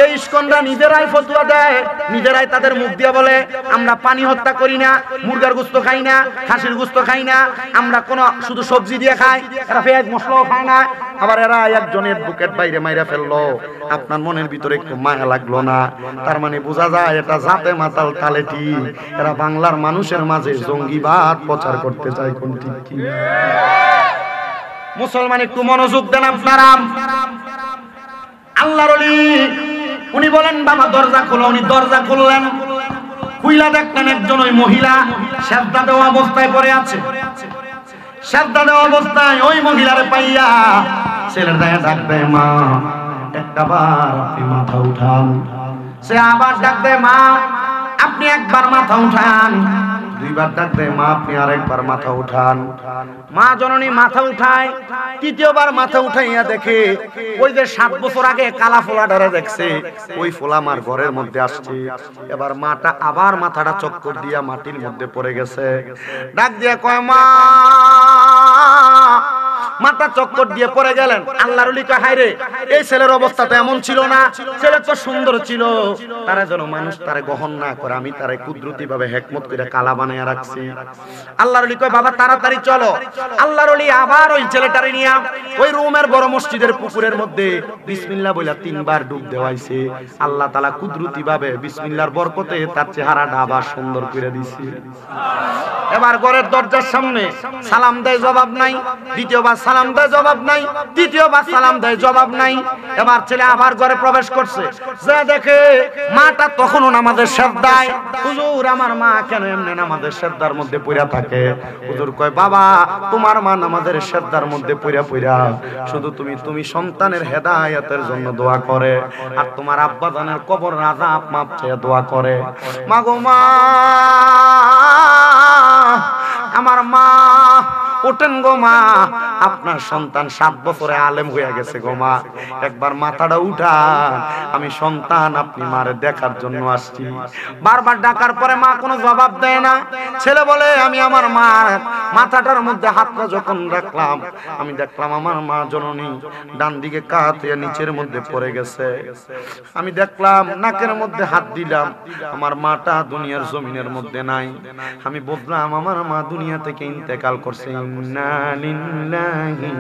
এই ইসকনরা নিজেরাই ফতোয়া দেয়, নিজেরাই তাদের মুখ দিয়ে বলে আমরা পানি হত্যা করি না, মুরগার গোশত খাই না, খাসির গোশত খাই না, আমরা কোন শুধু সবজি দিয়ে খাই, এরা পেঁয়াজ মশলাও খায় না। আবার এরা একজনের বুকেট বাইরে মাইরা ফেললো, আপনার মনের ভিতরে একটু মায়া লাগলো না? তার মানে বোঝা যায় এটা জাতে মাতাল তালেটি, এরা বাংলার মানুষের মাঝে জঙ্গিবাদ প্রচার করতে চায়। কোন ঠিক কি? মুসলমান একটু মনোযোগ দেন আপনারা। আল্লাহর ওলি উনি বলেন বাবা দরজা খোলো, উনি দরজা খুললেন, খুইলা দেখলেন একজন ওই মহিলা সেজদা দেওয়া অবস্থায় পড়ে আছে। সেজদা দেওয়া অবস্থায় ওই মহিলারে পাইয়া ছেলের দায়ে ডাক দেয়, মা একবার আপনি মাথা উঠান। সে আবার ডাক দেয়, মা আপনি একবার মাথা উঠান। দুইবার ডাক দেয়, মা আপনি আরেকবার মাথা উঠান। মা জননী মাথা উঠায়, তৃতীয়বার মাথা উঠাইয়া দেখে ওই যে 7 বছর আগে কালা ফোলা ধরে দেখছে, ওই ফোলা আমার ঘরের মধ্যে আসছে। এবার মাটা আবার মাথাটা চক্কর দিয়া মাটির মধ্যে পড়ে গেছে। ডাক দিয়া কয়, মা, মাথা চক্কর দিয়ে পড়ে গেলেন। আল্লাহর ওলি কয়, হায়রে এই ছেলের অবস্থা তো এমন ছিল না, ছেলে তো সুন্দর ছিল, তারা যেন মানুষ তারে গ্রহণ না করে, আমি তারে কুদরতি ভাবে হিকমত করে কালা বানায়া রাখছি। আল্লাহর ওলি কয়, বাবা তাড়াতাড়ি চলো। আল্লাহর ওলি আবার ওই ছেলেটারে নিয়ে ওই রোমের বড় মসজিদের পুকুরের মধ্যে বিসমিল্লাহ বইলা 3 বার ডুব দেওয়াইছে। আল্লাহ তাআলা কুদরতি ভাবে বিসমিল্লাহর বরকতে তার চেহারাটা আবার সুন্দর করে দিয়েছে। এবার ঘরের দরজার সামনে সালাম দেয়, জবাব নাই। দ্বিতীয়বার সালাম দেয়, জবাব নাই। তৃতীয়বার সালাম দেয়, জবাব নাই। এবার ছেলে আবার ঘরে প্রবেশ করছে, যা দেখে মাটা তখনও নামাজের সেজদায়। হুজুর আমার মা কেন এমনি নামাজের সেজদার মধ্যে পড়া থাকে? হুজুর কয়, বাবা তোমার মা নামাজের সেজদার মধ্যে পড়া শুধু তুমি সন্তানের হেদায়েতের জন্য দোয়া করে, আর তোমার আব্বা জানের কবর আযাব মাপ চেয়ে দোয়া করে। মা গো মা, আমার মা ওঠেন গো মা, আপনার সন্তান 7 বছরে আলেম হয়ে গেছে গো মা, একবার মাথাটা উঠান, আমি সন্তান আপনি মারে দেখার জন্য আসছি। বারবার ডাকার পরে মা কোনো জবাব দেয় না। ছেলে বলে, আমি আমার মা মাথাটার মধ্যে হাতটা যখন রাখলাম, আমি দেখলাম আমার মা জননী ডান দিকে কাতে নিচের মধ্যে পড়ে গেছে। আমি দেখলাম নাকের মধ্যে হাত দিলাম, আমার মাটা দুনিয়ার জমিনের মধ্যে নাই। আমি বুঝলাম আমার মা দুনিয়া থেকে ইন্তেকাল করছে। ইন্না লিল্লাহি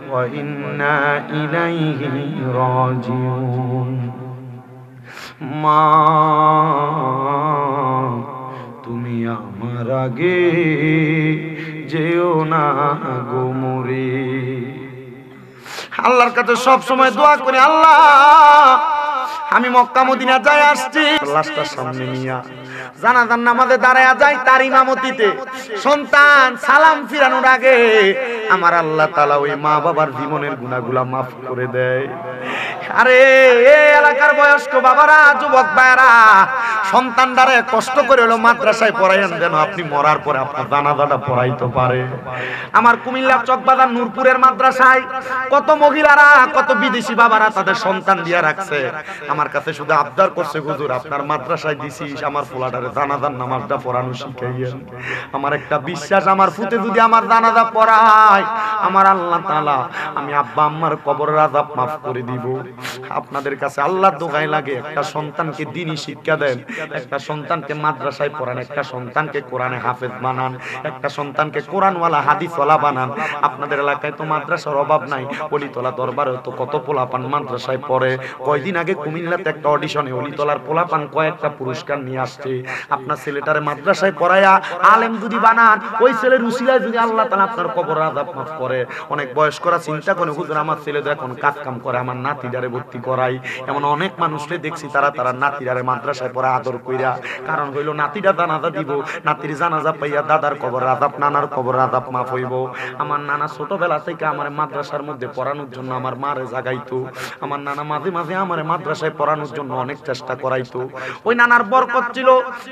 ওয়া ইন্না ইলাইহি রাজিউন। মা তুমি আমার আগে যেও না গো মরে। আল্লাহর কাছে সব সময় দোয়া করি, আল্লাহ আমি মক্কা মদিনা যাই আসছি, লাশটার সামনে নিয়া জানাজার নামাজে দাঁড়ায়া যায় তার ইমামতিতে। সন্তান সালাম ফিরানোর আগে আমার আল্লাহ তাআলা ওই মা বাবার জীবনের গুনাহগুলা মাফ করে দেয়। আরে এই এলাকার বয়স্ক বাবারা, যুবক ভাইরা, সন্তানটারে কষ্ট করে হলো মাদ্রাসায় পড়াইয়েন, যেন আপনি মরার পরে আপনার জানাজাটা পড়াইতে পারে। আমার কুমিল্লার চকবাজার নূরপুরের মাদ্রাসায় কত মহিলারা, কত বিদেশি বাবারা তাদের সন্তান দিয়া রাখছে। আমার কাছে শুধু আবদার করছে, হুজুর আপনার মাদ্রাসায় দিছি আমার পোলাটারে জানাজার নামাজটা পড়ানো শিখাইয়েন। আমার একটা বিশ্বাস, আমার ফুতে যদি আমার জানাজা পড়ায়, আমার আল্লাহ তাআলা আমি আব্বা আম্মার কবরের আযাব মাফ করে দিব। আপনাদের কাছে আল্লাহর দোহাই লাগে, একটা সন্তানকে দ্বীনি শিক্ষা দেন, একটা সন্তানকে মাদ্রাসায় পড়ান, একটা সন্তানকে কোরআনে হাফেজ বানান, একটা সন্তানকে কোরআনওয়ালা হাদিসওয়ালা বানান। আপনাদের এলাকায় তো মাদ্রাসার অভাব নাই, অলিতলা দরবারে তো কত পোলাপান মাদ্রাসায় পড়ে। কয়দিন আগে কুমিল্লাতে একটা অডিশনে অলিতলার পোলাপান কয়েকটা পুরস্কার নিয়ে আসছে। আপনার ছেলেটারে মাদ্রাসায় পড়ায়া আলেম যদি বানান, ওই ছেলের উসিলায় যদি আল্লাহ তাআলা আপনার কবর আযাব মাফ করে। অনেক বয়স্করা চিন্তা করে, হুজুর আমার ছেলে তো এখন কাজ কাম করে, আমার নাতিদারে ভর্তি করাই। এমন অনেক মানুষকে দেখছি তারা নাতিদারে মাদ্রাসায় পড়া আদর কইরা। কারণ হইল নাতিটা জানাজা দিব, নাতির জানাজা পাইয়া দাদার কবর আযাব, নানার কবর আযাব মাফ হইব। আমার নানা ছোটবেলা থেকে আমার মাদ্রাসার মধ্যে পড়ানোর জন্য আমার মারে জাগাইতো। আমার নানা মাঝে মাঝে আমার মাদ্রাসায় পড়ানোর জন্য অনেক চেষ্টা করাইতো। ওই নানার বরকত ছিল,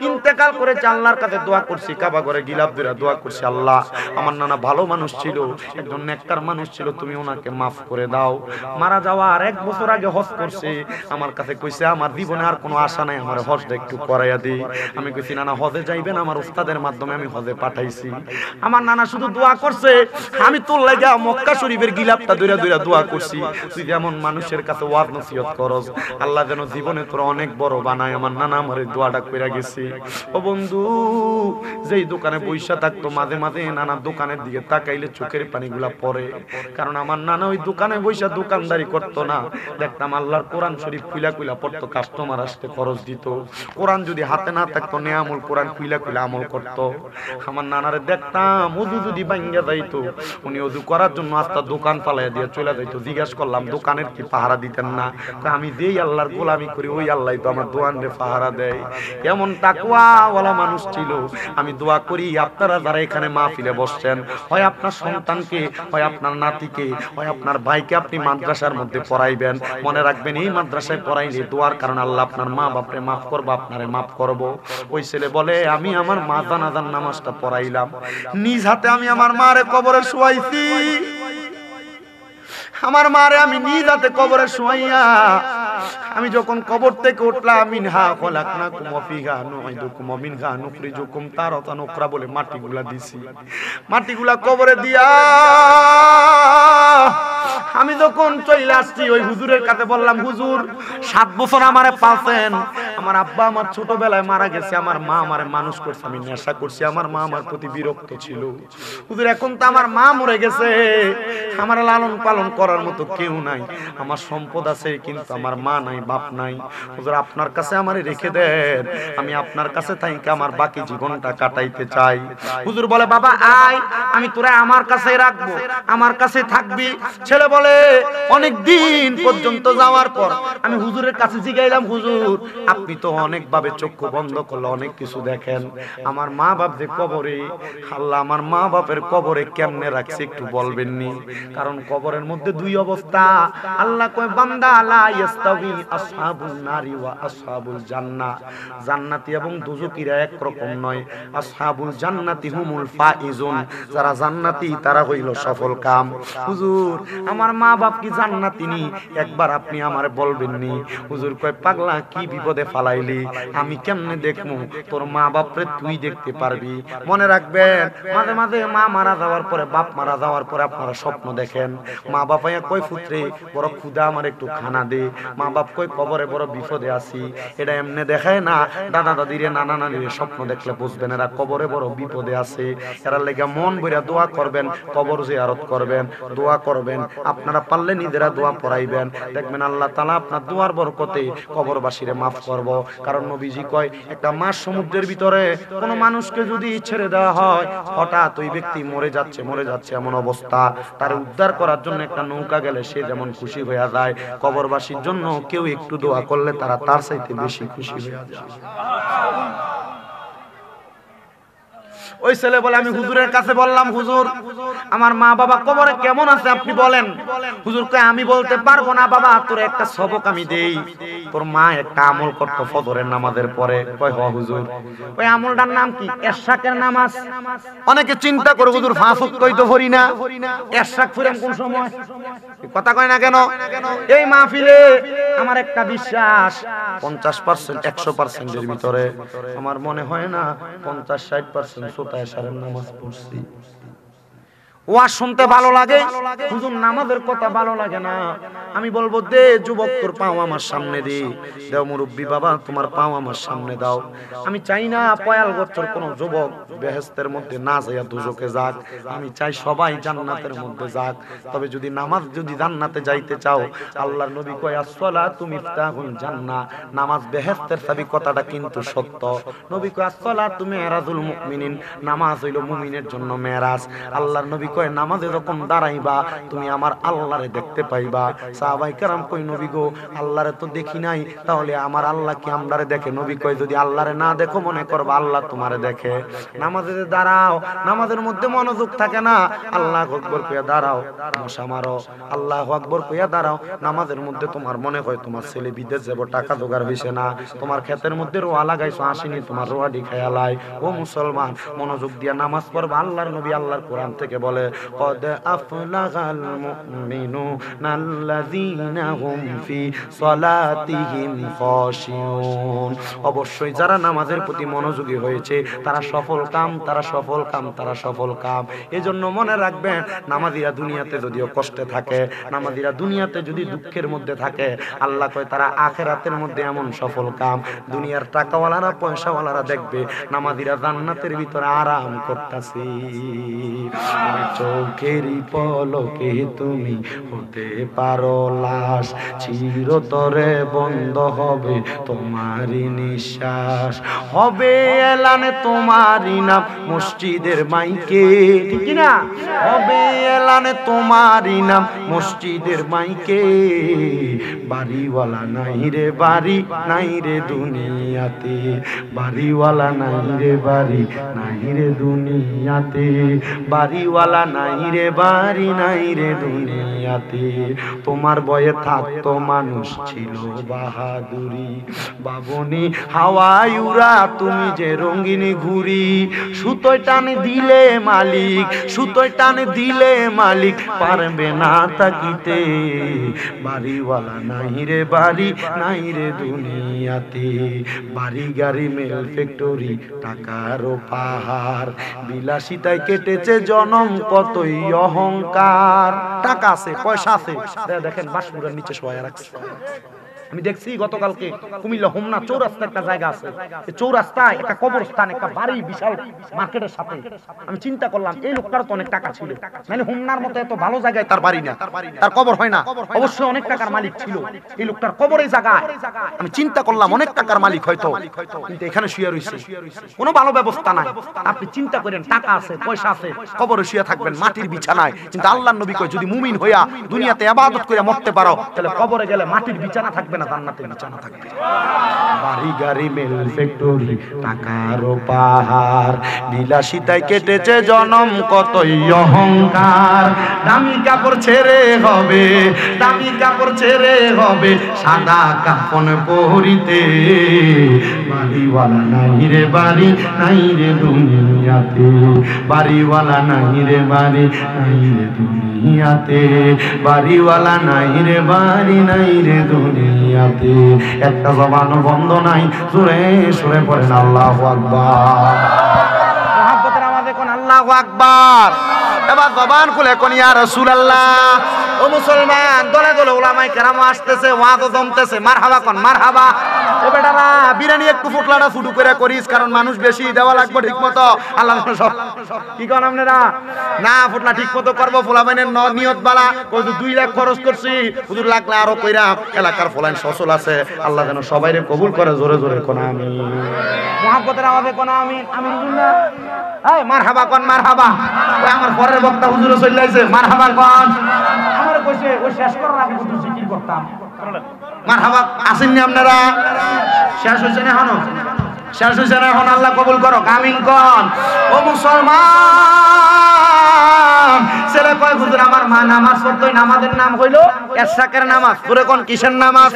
ইন্তেকাল করেছে, আল্লাহর কাছে দোয়া করছি, কাবা ঘরে গিলাপ ধরে দোয়া করছি, আল্লাহ আমার নানা ভালো মানুষ ছিল, একজন নেককার মানুষ ছিল, তুমি ওনাকে মাফ করে দাও। মারা যাওয়ার 1 বছর আগে হজ করছে, আমার কাছে কইছে আমার জীবনে আর কোনো আশা নাই, আমার হজটা একটু করাইয়া দিই। আমি কইছি নানা হজে যাইবেন, আমার উস্তাদের মাধ্যমে আমি হজে পাঠাইছি। আমার নানা শুধু দোয়া করছে, আমি তোর লাগা মক্কা শরীফের গিলাপটা দইরা দইরা দোয়া করছি, তুই যেমন মানুষের কাছে ওয়াজ নসিহত করস, আল্লাহ যেন জীবনে তোর অনেক বড় বানায়। আমার নানা আমার এই দোয়াটা কইরা গেছে। ও বন্ধু, যেই দোকানে বইসা থাকতো, মাঝে মাঝে নানা দোকানের দিকে তাকাইলে চোখের পানিগুলা পড়ে। কারণ আমার নানা ওই দোকানে বইসা দোকানদারি করতো না, দেখতাম আল্লাহর কোরআন শরীফ খুইলা খুইলা পড়তো, কাস্টমার আসতে খরচ দিত। কোরআন যদি হাতে না থাকতো, নেয়ামুল কোরআন খুইলা খুইলা আমল করতো। আমার নানারে দেখতাম ওযু যদি ভাঙ্গা যাইতো, উনি ওযু করার জন্য আস্তা দোকান পালাইয়া দিয়ে চলে যাইতো। জিজ্ঞেস করলাম দোকানের কি পাহারা দিতেন না? আমি যেই আল্লাহর গোলামি করি ওই আল্লাহ তো আমার দোকানে পাহারা দেয়। এমন তাকওয়াওয়ালা মানুষ ছিল। আমি দোয়া করি আপনারা যারা এখানে মাহফিলে বসছেন, হয় আপনার সন্তানকে, হয় আপনার নাতিকে, হয় আপনার ভাইকে আপনি মাদ্রাসার মধ্যে পড়াইবেন। মনে রাখবেন এই মাদ্রাসায় পড়াইলে দোয়ার কারণে আল্লাহ আপনার মা বাপরে মাফ করবো, আপনারে মাফ করব। ওই ছেলে বলে আমি আমার মা জানাজার নামাজটা পড়াইলাম, নিজ হাতে আমি আমার মারে কবরে শুয়াইছি। আমার মারে আমি নিজ হাতে কবরে শুয়াইয়া আমি যখন কবর থেকে উঠলাম, মিনহা খলাকনাকুম ওয়া ফিহা নুঈদুকুম ওয়া মিনহা নুখরিজুকুম তারাতান উখরা বলে মাটিগুলা দিছি। মাটিগুলা কবরে দিয়া আমি যখন চলে আসছি, ওই হুজুরের কাছে বললাম, হুজুর 7 বছর আমারে পালছেন, আমার আব্বা আমার ছোটবেলায় মারা গেছে, আমার মা আমারে মানুষ করছে, আমি নেশা করছি, আমার মা আমার প্রতি বিরক্ত ছিল। হুজুর এখন তো আমার মা মরে গেছে, আমার লালন পালন করার মতো কেউ নাই, আমার সম্পদ আছে কিন্তু আমার মা নাই, বাপ নাই। হুজুর আপনার কাছে আমারে রেখে দেন, আমি আপনার কাছে থাইকে আমার বাকি জীবনটা কাটাইতে চাই। হুজুর বলে বাবা আয়, আমি তোরা আমার কাছেই রাখবো, আমার কাছে থাকবি। ছেলে বলে অনেক দিন পর্যন্ত যাওয়ার পর আমি হুজুরের কাছে জিগাইলাম, হুজুর আপনি তো অনেক ভাবে চক্ষু বন্ধ করলে অনেক কিছু দেখেন, আমার মা বাপ যে কবরে, আল্লাহ আমার মা বাপের কবরে কেমনে রাখছে একটু বলবেননি? কারণ কবরের মধ্যে 2 অবস্থা। আল্লাহ কয় বান্দা লা ইস্তাবি আসহাবুন নারি ওয়া আসহাবুল জান্নাহ, জান্নাতি এবং দুজকিরা এক রকম নয়। আসহাবুল জান্নাতি হুমুল ফাইজুন, যারা জান্নাতি তারা হইল সফল কাম। হুজুর আমার মা বাপ কি জান্নাতি নি? একবার আপনি আমারে বলবেননি? হুজুর কয় পাগলা কি বিপদে ফালাইলি, আমি কেমনে দেখমু? তোর মা বাপরে তুই দেখতে পারবি। মনে রাখবেন মাঝে মাঝে মা মারা যাওয়ার পরে, বাপ মারা যাওয়ার পরে আপনারা স্বপ্ন দেখেন, মা বাপাইয়া কয় পুত্রে বড় ক্ষুধা আমার একটু খানা দে, মা বাপ কয় কবরে বড় বিপদে আছি। এটা এমনি দেখায় না, দাদা দাদিরে নানা নানিরে স্বপ্ন দেখলে বুঝবেন এরা কবরে বড় বিপদে আছে। এরা লেগে মন ভইরা দোয়া করবেন, কবর জিয়ারত করবেন, দোয়া করবেন। আপনারা পারলে নিজেরা দোয়া পড়াইবেন, দেখবেন আল্লাহ তাআলা আপনার দুয়ার বরকতে কবরবাসীরে মাফ করব। কারণ নবীজি কয় একটা মাছ সমুদ্রের ভিতরে কোন মানুষকে যদি ছেড়ে দেওয়া হয়, হঠাৎ ওই ব্যক্তি মরে যাচ্ছে এমন অবস্থা, তার উদ্ধার করার জন্য একটা নৌকা গেলে সে যেমন খুশি হয়ে যায়, কবরবাসীর জন্য কেউ একটু দোয়া করলে তারা তার চাইতে বেশি খুশি হয়ে যায়। ওই ছেলে বলে আমি হুজুরের কাছে বললাম, হুজুর আমার মা বাবা কবরে কেমন আছে আপনি বলেন। হুজুর কয় আমি বলতে পারবো না বাবা, তোর একটা সবক আমি দেই। তোর মা একটা আমল করতো ফজরের নামাজের পরে। কয় হ হুজুর। ওই আমলটার নাম কি? এশরাকের নামাজ। অনেকে চিন্তা করে হুজুর 5 ওয়াক্তই তো পড়ি না, এশরাক পড়েন কোন সময়? কথা কয় না কেন? এই মাহফিলে আমার একটা বিশ্বাস 50% 100% এর ভিতরে আমার মনে হয় না 50-60% সোতায় সারের নামাজ পড়ছি। ওয়াজ শুনতে ভালো লাগে, হুজুর নামাজের কথা ভালো লাগে না। আমি বলবো দে যুবক তোর পাও আমার সামনে দে, দেও মুরব্বি বাবা তোমার পাও আমার সামনে দাও। আমি চাই না পয়াল গোত্রের কোন যুবক বেহেশতের মধ্যে না যাইয়া দুজকে যাক, আমি চাই সবাই জান্নাতের মধ্যে যাক। তবে যদি নামাজ যদি জান্নাতে যাইতে চাও, আল্লাহর নবী কয় আসসালাতু মিফতাহুল জান্নাহ, নামাজ বেহেশতের চাবি, কথাটা কিন্তু সত্য। নবী কয় আসসালাতু মিরাজুল মুমিনিন, নামাজ হইল মুমিনের জন্য মেরাজ। আল্লাহর নবী কয় নামাজে যখন দাঁড়াইবা তুমি আমার আল্লাহরে দেখতে পাইবা। সাহাবায়ে কেরাম কই নবী গো আল্লাহরে তো দেখি নাই, তাহলে আমার আল্লাহ কি আমরারে দেখে? নবী কয় যদি আল্লাহরে না দেখো মনে করবা আল্লাহ তোমারে দেখে। নামাজে দাঁড়াও, নামাজের মধ্যে মনোযোগ থাকে না, আল্লাহু আকবার কইয়া দাঁড়াও, মশা মারো, আল্লাহু আকবার কইয়া দাঁড়াও। নামাজের মধ্যে তোমার মনে হয় তোমার ছেলে বিদেশ যাব, টাকা জোগাড় হইছে না, তোমার ক্ষেতের মধ্যে রোয়া লাগাইছো আসেনি, তোমার রোয়াডি খায়ালাই। ও মুসলমান মনোযোগ দিয়া নামাজ পড়বা। আল্লাহর নবী আল্লাহর কোরআন থেকে বলে قد أفلح المؤمنون الذين هم في صلاتهم خاشعون। অবশ্যই যারা নামাজের প্রতি মনোযোগী হয়েছে তারা সফল কাম, তারা সফল কাম, তারা সফল কাম। এজন্য মনে রাখবেন নামাজিরা দুনিয়াতে যদিও কষ্টে থাকে, নামাজিরা দুনিয়াতে যদি দুঃখের মধ্যে থাকে, আল্লাহ কয় তারা আখিরাতের মধ্যে এমন সফল কাম। দুনিয়ার টাকাওয়ালারা পয়সাওয়ালারা দেখবে নামাজিরা জান্নাতের ভিতরে আরাম করতেছে। চোখেরই পলকে তুমি হতে পারো লাশ, চিরতরে বন্ধ হবে তোমারই নিঃশ্বাস, হবে এলানে তোমারই নাম মসজিদের মাইকে, ঠিক না? হবে এলানে তোমারই নাম মসজিদের মাইকে। বাড়িওয়ালা নাই রে বাড়ি, নাই রে দুনিয়াতে, বাড়িওয়ালা নাই রে বাড়ি, নাই রে দুনিয়াতে, বাড়িওয়ালা নাই রে বাড়ি, নাই রে দুনিয়াতে। তোমার বয়ে থাকতো মানুষ ছিল বাহাদুরি, বাবনি হাওয়ায় উড়া তুমি যে রঙিনী ঘুরি। সুতোয় টানে দিলে মালিক, সুতোয় টানে দিলে মালিক পারবে না তাকিতে। বাড়িওয়ালা নাই রে বাড়ি, নাই রে দুনিয়াতে, বাড়ি গাড়ি মেল ফ্যাক্টরি টাকারও পাহাড়, বিলাসিতায় কেটেছে জনম কতই অহংকার। টাকা আছে পয়সা আছে, দেখেন বাসপুরের নিচে শোয়া রাখছে। আমি দেখছি গতকালকে কুমিল্লা হোমনা চৌরাস্তা একটা জায়গা আছে, চৌরাস্তায় একটা কবরস্থান, একটা বাড়ি বিশাল মার্কেটের সাথে। আমি চিন্তা করলাম এই লোকটার তো অনেক টাকা ছিল, মানে হোমনার মতো এত ভালো জায়গায় তার বাড়ি না, তার কবর হয় না, অবশ্যই অনেক টাকার মালিক ছিল এই লোকটার কবরের জায়গায়। আমি চিন্তা করলাম অনেক টাকার মালিক হয়তো, কিন্তু এখানে শুয়ে রয়েছে, কোনো ভালো ব্যবস্থা নাই। আপনি চিন্তা করেন টাকা আছে পয়সা আছে, কবরে শুয়ে থাকবেন মাটির বিছানায়। কিন্তু আল্লাহর নবী কয় যদি মুমিন হইয়া দুনিয়াতে ইবাদত করে মরতে পারো, তাহলে কবরে গেলে মাটির বিছানা থাকবে না, জান্নাতে বিছানা থাকবে। বাড়ি গাড়ি মেল ফ্যাক্টরি টাকারও পাহাড়, বিলাসিতায় কেটেছে জনম কতই অহংকার। দামি কাপড় ছেড়ে হবে, দামি কাপড় ছেড়ে হবে সাদা কাফন পরিতে। বাড়িওয়ালা নাই রে বাড়ি, নাই রে দুনিয়াতে, বাড়িওয়ালা নাই রে বাড়ি, নাই রে দুনিয়াতে, বাড়িওয়ালা নাই রে বাড়ি, নাই রে দুনিয়াতে। একটা জবান বন্ধ নাই, সুরে সুরে পড়েন আল্লাহু আকবার। মুহাব্বতের আওয়াজে কোন আল্লাহু আকবার। এবার জবান খুলে কোন ইয়া রাসূলুল্লাহ। ও মুসলমান, দলে দলে উলামায়ে কেরাম আসতেছে, ওয়াজও জমতেছে, মারহাবা কোন মারহাবা। ও বেটারা বিরিয়ানি একটু ফুটলাটা ফুটু করে করিস, কারণ মানুষ বেশি দেওয়া লাগবে ঠিকমতো। আল্লাহ সব কি কোন আপনারা না ফুটলা ঠিকমতো করবো। ফুলাবাইনের নিয়ত বালা, কই 2 লাখ খরচ করছি, হুজুর লাগলে আরো কইরা। এলাকার ফুলাইন সচল আছে, আল্লাহ যেন সবাইরে কবুল করে। জোরে জোরে কোন আমিন, মুহাব্বতের আওয়াজে কোন আমিন। আমিন বলুন, এই মারহাবা কোন মারহাবা। ওই আমার পরের বক্তা হুজুরে চলে আইছে, মারহাবা কোন। আমারে কইছে ওই শেষ করার আগে হুজুর জিকির করতাম। মারহাবা আসেননি আপনারা? শেষ হইছে না এখনো? শেষ হইছে না এখন? আল্লাহ কবুল করো, আমিন কোন। ও মুসলমান, ছেলে কয় হুজুর আমার মা নামাজ পড়তো, নামাজের নাম হইলো এশরাকের নামাজ। পুরো কোন কিসের নামাজ?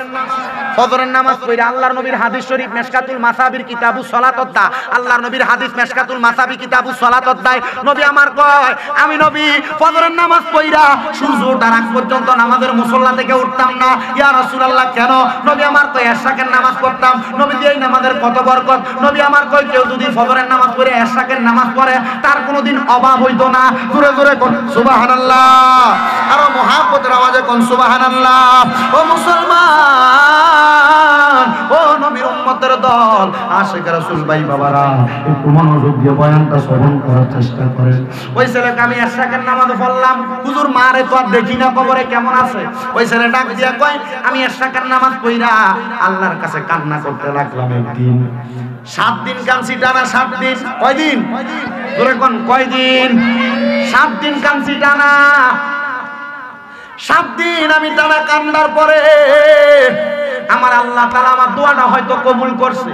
ফজরের নামাজ পড়ে। আল্লাহর নবীর হাদিস শরীফ মেশকাতুল মাসাবির কিতাবুস সালাতত দা, আল্লাহর নবীর হাদিস মেশকাতুল মাসাবি কিতাবুস সালাতত দায়। নবী আমার কয়, আমি নবী ফজরের নামাজ পড়া সূর্য ওঠার আগ পর্যন্ত নামাজের মুসল্লা থেকে উঠতাম না। ইয়া রাসূলুল্লাহ কেন? নবী আমার কয় এশরাকের নামাজ পড়তাম। নবী এই নামাজের কত বরকত। নবী আমার কয় কেউ যদি ফজরের নামাজ পড়ে এশরাকের নামাজ পড়ে তার কোনোদিন অভাব হইতো না। জোরে জোরে কোন সুবহানাল্লাহ, আর মুহাব্বতের আওয়াজে কোন সুবহানাল্লাহ। ও মুসলমান, ও নবীর উম্মতের দল, আশিক রাসূল ভাই বাবারা, একটু মনোযোগ দিয়ে বয়ানটা শ্রবণ করার চেষ্টা করেন। ওই ছেলেকে আমি এশরাকের নামাজ পড়লাম, হুজুর মারে তো আর দেখি না কবরে কেমন আছে। ওই ছেলে ডাক দিয়া কয়, আমি এশরাকের নামাজ পড়া আল্লাহর কাছে কান্না করতে লাগলাম। একদিন 7 দিন কাঁদছি টানা। 7 দিন। কয়দিন? ধরে কোন কয়দিন? 7 দিন কাঁদছি টানা। 7 দিন আমি টানা কান্দার পরে আমার আল্লাহ তাআলা আমার দোয়াটা হয়তো কবুল করছে।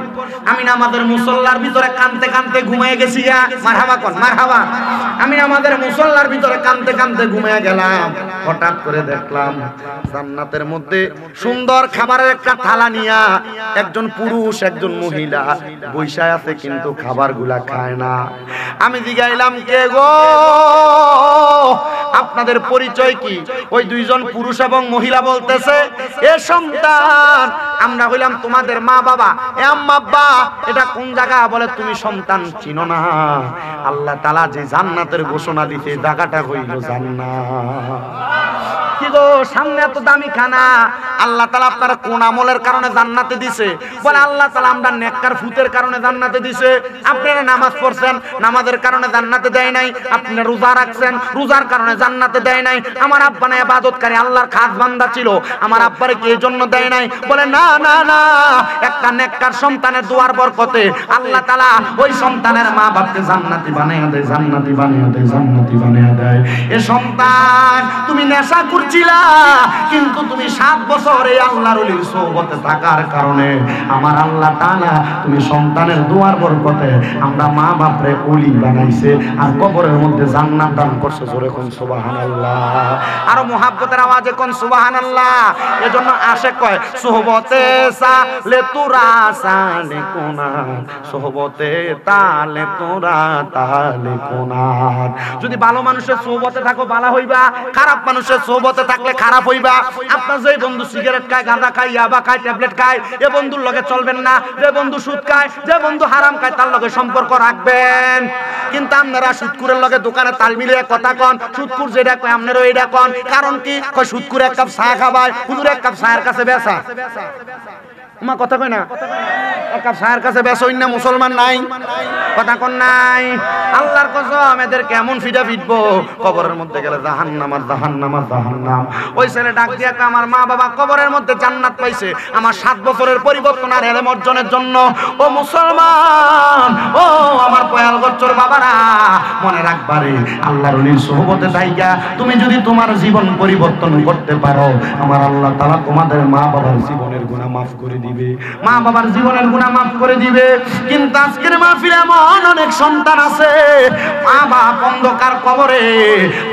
আমি নামাজের মুসল্লার ভিতরে কাঁদতে কাঁদতে ঘুমিয়ে গেছি। মারহাবা কোন মারহাবা। আমি আমাদের মুসল্লার ভিতরে কাঁদতে কাঁদতে ঘুমিয়ে গেলাম। হঠাৎ করে দেখলাম জান্নাতের মধ্যে সুন্দর খাবারের একটা থালা নিয়া একজন পুরুষ একজন মহিলা বইসা আছে, কিন্তু খাবারগুলা খায় না। আমি জিগাইলাম, কে গো, আপনাদের পরিচয় কি? ওই 2 জন পুরুষ এবং মহিলা বলতেছে, এ সন্তান, আমরা হইলাম তোমাদের মা বাবা। এ আম্মা আব্বা, এটা কোন জায়গা? বলে তুমি সন্তান চিনো না? আল্লাহ তাআলা যে জান্নাতের ঘোষণা দিতে, জায়গাটা হইল জান্নাত। কি গো, সামনে এত দামি খানা, আল্লাহ তাআলা আপনার কোন আমলের কারণে জান্নাতে দিছে? বলে আল্লাহ তাআলা আমরা নেককার ফুতের কারণে জান্নাতে দিছে। আপনারা নামাজ পড়ছেন, নামাজের কারণে জান্নাতে দেয় নাই। আপনি রোজা রাখছেন, রোজার কারণে জান্নাতে দেয় নাই। আমার আব্বা না ইবাদতকারী আল্লাহর খাস বান্দা ছিল, আমার আব্বারে কি এই জন্য দেয় নাই? বলে না না না, একটা নেককার সন্তানের দোয়ার বরকতে আল্লাহ তাআলা ওই সন্তানের মা বাপকে জান্নাতি বানায়া দেয়, জান্নাতি বানায়া দেয়, জান্নাতি বানায়া দেয়। এ সন্তান, তুমি নেশা করছিলা, কিন্তু তুমি 7 বছর এই আল্লাহর ওলির সোহবতে থাকার কারণে আমার আল্লাহ তাআলা তুমি সন্তানের দোয়ার বরকতে আমরা মা বাপরে ওলি বানাইছে, আর কবরের মধ্যে জান্নাত দান করছে। জোরে কোন সুবহানাল্লাহ, আর মুহাব্বতের আওয়াজে কোন সুবহানাল্লাহ। এজন্য আশিক কয়, সোহবতে সালে তোরা সালে কোনা, সোহবতে তালে তোরা তালে কোনা। যদি ভালো মানুষের সোহবতে থাকো ভালো হইবা, খারাপ মানুষের সোহবতে থাকলে খারাপ হইবা। আপনার যে বন্ধু সিগারেট খায়, গাঁজা খায়, ইয়াবা খায়, ট্যাবলেট খায়, এ বন্ধুর লগে চলবেন না। যে বন্ধু সুদ খায়, যে বন্ধু হারাম খায়, তার লগে সম্পর্ক রাখবেন। কিন্তু আপনারা সুদকুরের লগে দোকানে তাল মিলিয়ে কথা কন, সুদকুর যেটা কয় আপনারও এইটা কন। কারণ কি? কয় সুদকুর 1 কাপ চা খাবায়, হুজুর 1 কাপ চায়ের কাছে বেচা। মা কথা কয় না, 1 কাপ চায়ের কাছে বেচা না মুসলমান নাই, কথা কোন নাই। আল্লাহর কসম, এদের কেমন ফিডা ফিটবো, কবরের মধ্যে গেলে জাহান্নাম আর জাহান্নাম আর জাহান্নাম। ওই ছেলে ডাক দিয়া কয়, আমার মা বাবা কবরের মধ্যে জান্নাত পাইছে আমার 7 বছরের পরিবর্তন আর এলেম অর্জনের জন্য। ও মুসলমান, ও আমার পয়াল গচ্চর বাবারা, মনে রাখবারে আল্লাহর ওলির সোহবতে থাইকা তুমি যদি তোমার জীবন পরিবর্তন করতে পারো, আমার আল্লাহ তাআলা তোমাদের মা বাবার জীবনের গুনাহ মাফ করে দিবে, মা বাবার জীবনের গুনাহ মাফ করে দিবে। কিন্তু আজকের মাহফিলে এমন অনেক সন্তান আছে, মা বাপ অন্ধকার কবরে,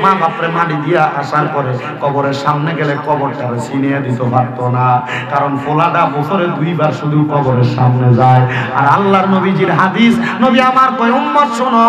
মা বাপরে মাটি দিয়া আসার পরে কবরের সামনে গেলে কবরটারে চিনিয়ে দিতে পারতো না, কারণ ফোলাটা বছরে 2 বার শুধু কবরের সামনে যায়। আর আল্লাহর নবীজির হাদিস, নবী আমার কয়, উম্মত শোনো,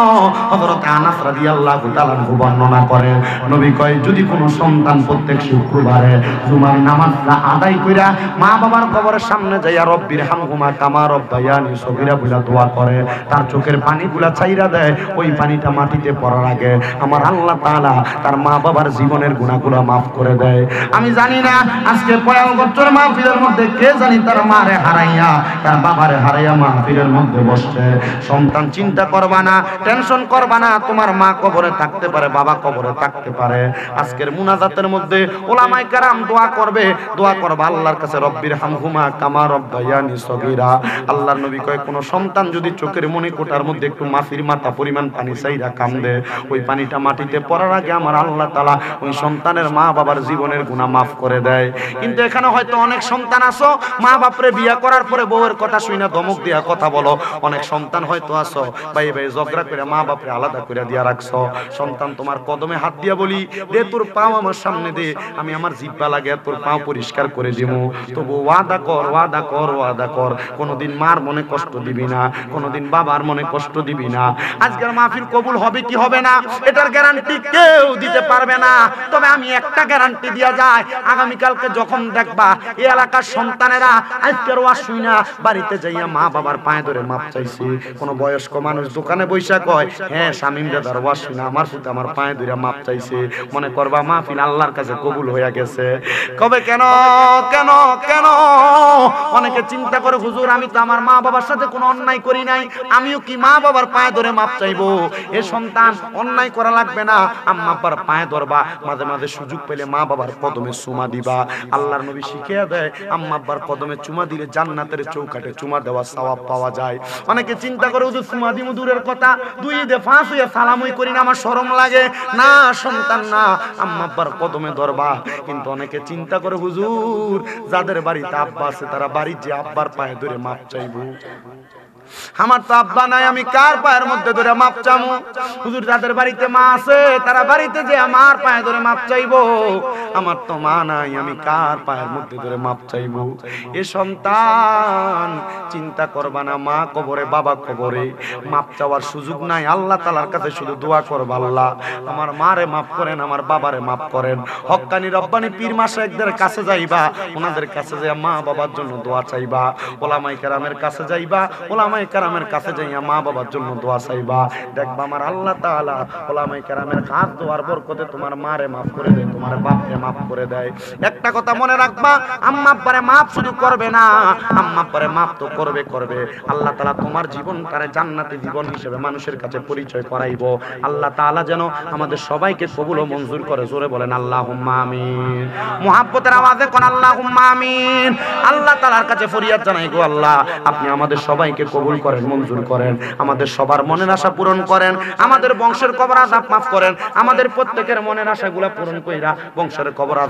হযরত আনাস রাদিয়াল্লাহু তাআলা বর্ণনা করে, নবী কয়, যদি কোনো সন্তান প্রত্যেক শুক্রবারে জুমার নামাজটা আদায় কইরা মা বাবার কবরের সামনে যাইয়া রব্বির হামহুমা কামা রব্বায়ানি সগীরা বলে দোয়া করে, তার চোখের পানিগুলা ছাইরা দেয়, ওই পানিটা মাটিতে পড়ার আগে আমার আল্লাহ তাআলা তার মা বাবার জীবনের গুনাহগুলো মাফ করে দেয়। আমি জানি না আজকে পয়াগচ্চর মাহফিলের মধ্যে কে জানি তার মারে হারাইয়া তার বাবারে হারাইয়া মাহফিলের মধ্যে বসছে। সন্তান চিন্তা করবা না, টেনশন করবা না, তোমার মা কবরে থাকতে পারে, বাবা কবরে থাকতে পারে। আজকের মুনাজাতের মধ্যে ওলামায়ে কেরাম দোয়া করবে, দোয়া করবা আল্লাহর কাছে, রব্বির হামহুমা কামা রব্বায়ানি সগীরা। আল্লাহর নবী কয় কোন সন্তান যদি চোখের মনি কোটার মধ্যে একটু মাফির মাথা পরিমাণ পানি চাইরা কান্দে, ওই পানিটা মাটিতে পড়ার আগে আমার আল্লাহ তাআলা ওই সন্তানের মা বাবার জীবনের গুনাহ মাফ করে দেয়। কিন্তু এখানে হয়তো অনেক সন্তান আছো মা বাপরে বিয়া করার পরে বউয়ের কথা শুইনা ধমক দিয়া কথা বলো। অনেক সন্তান হয়তো আছো ভাই ভাই ঝগড়া করে মা বাপরে আলাদা করে দিয়া রাখছো। সন্তান তোমার কদমে হাত দিয়া বলি, দে তোর পাও আমার সামনে দে, আমি আমার জিহ্বা লাগে তোর পাও পরিষ্কার করে দিমু। তবু ওয়াদা কর, ওয়াদা কর, ওয়াদা কর, কোনোদিন মার মনে কষ্ট দিবি না, কোনোদিন বাবার মনে কষ্ট দিবি না। আজকের মাহফিল কবুল হবে কি হবে না এটার গ্যারান্টি কেউ দিতে পারবে না, তবে আমি একটা গ্যারান্টি দিয়া যায়, আগামীকালকে যখন দেখবা এই এলাকার সন্তানেরা আজকের ওয়াজ শুইনা বাড়িতে যাইয়া মা বাবার পায়ে ধরে মাপ চাইছি। কোন বয়স্ক মানুষ দোকানে বৈশা কয়, হ্যাঁ শামীম দাদার ওয়াজ শুইনা আমার পুতে আমার পায়ে ধরে মাপ চাইছে, মনে করবা মাহফিল আল্লাহর কাছে কবুল হইয়া গেছে। কবে কেন কেন কেন অনেকে চিন্তা করে, হুজুর আমি তো আমার মা বাবার সাথে কোনো অন্যায় করি নাই, আমিও কি মা বাবার পায়ে ধরে মাপ চাইবো? এ সন্তান অন্যায় করা লাগবে না, আম্মা আব্বার পায়ে ধরবা, মাঝে মাঝে সুযোগ পেলে মা বাবার কদমে চুমা দিবা। আল্লাহর নবী শিখিয়ে দেয় আম্মা আব্বার কদমে চুমা দিলে জান্নাতের চৌকাঠে চুমা দেওয়া সওয়াব পাওয়া যায়। অনেকে চিন্তা করে হুজুর চুমা দিমু দূরের কথা, দুই দে ফাঁস হইয়া সালামই করি না, আমার শরম লাগে না। সন্তান না, আম্মা আব্বার কদমে ধরবা। কিন্তু অনেকে চিন্তা করে হুজুর যাদের বাড়িতে আব্বা আছে তারা বাড়ির যে আব্বার পায়ে ধরে মাপ চাইবো, আমার তো আব্বা নাই, আমি কার পায়ের মধ্যে ধরে মাপ চামু? হুজুর যাদের বাড়িতে মা আছে তারা বাড়িতে যে আমার পায়ে ধরে মাপ চাইবো, আমার তো মা নাই, আমি কার পায়ের মধ্যে ধরে মাপ চাইবো? এ সন্তান চিন্তা করবা না, মা কবরে বাবা কবরে মাপ চাওয়ার সুযোগ নাই। আল্লাহ তাআলার কাছে শুধু দোয়া করবা, আল্লাহ আমার মারে মাফ করেন, আমার বাবারে মাফ করেন। হক্কানি রব্বানি পীর মাশায়েখদের কাছে যাইবা, ওনাদের কাছে যাইয়া মা বাবার জন্য দোয়া চাইবা। ওলামায়ে কেরামের কাছে যাইবা, ওলামায়ে কেরামের কাছে যাইয়া মা বাবার জন্য দোয়া চাইবা। দেখবা আমার আল্লাহ তাআলা ওলামায়ে কেরামের খাস দোয়ার বরকতে তোমার মারে মাফ করে দেয়, তোমার বাপকে মাফ করে দেয়। একটা কথা মনে রাখবা, আম্মা আব্বারে মাফ শুধু করবে না, আম্মা আব্বারে মাফ তো করবে করবে, আল্লাহ তাআলা তোমার জীবনটারে জান্নাতি জীবন হিসেবে মানুষের কাছে পরিচয় করাইবো। আল্লাহ তাআলা যেন আমাদের সবাইকে কবুল ও মঞ্জুর করে। জোরে বলেন আল্লাহুম্মা আমিন। মুহাব্বতের আওয়াজে কোন আল্লাহুম্মা আমিন। আল্লাহ তাআলার কাছে ফরিয়াদ জানাই গো আল্লাহ, আপনি আমাদের সবাইকে কবুল করেন, মঞ্জুর করেন, আমাদের সবার মনের আশা পূরণ করেন, আমাদের বংশের কবর আযাব মাফ করেন, আমাদের প্রত্যেকের মনের আশাগুলো পূরণ কইরা বংশের কবর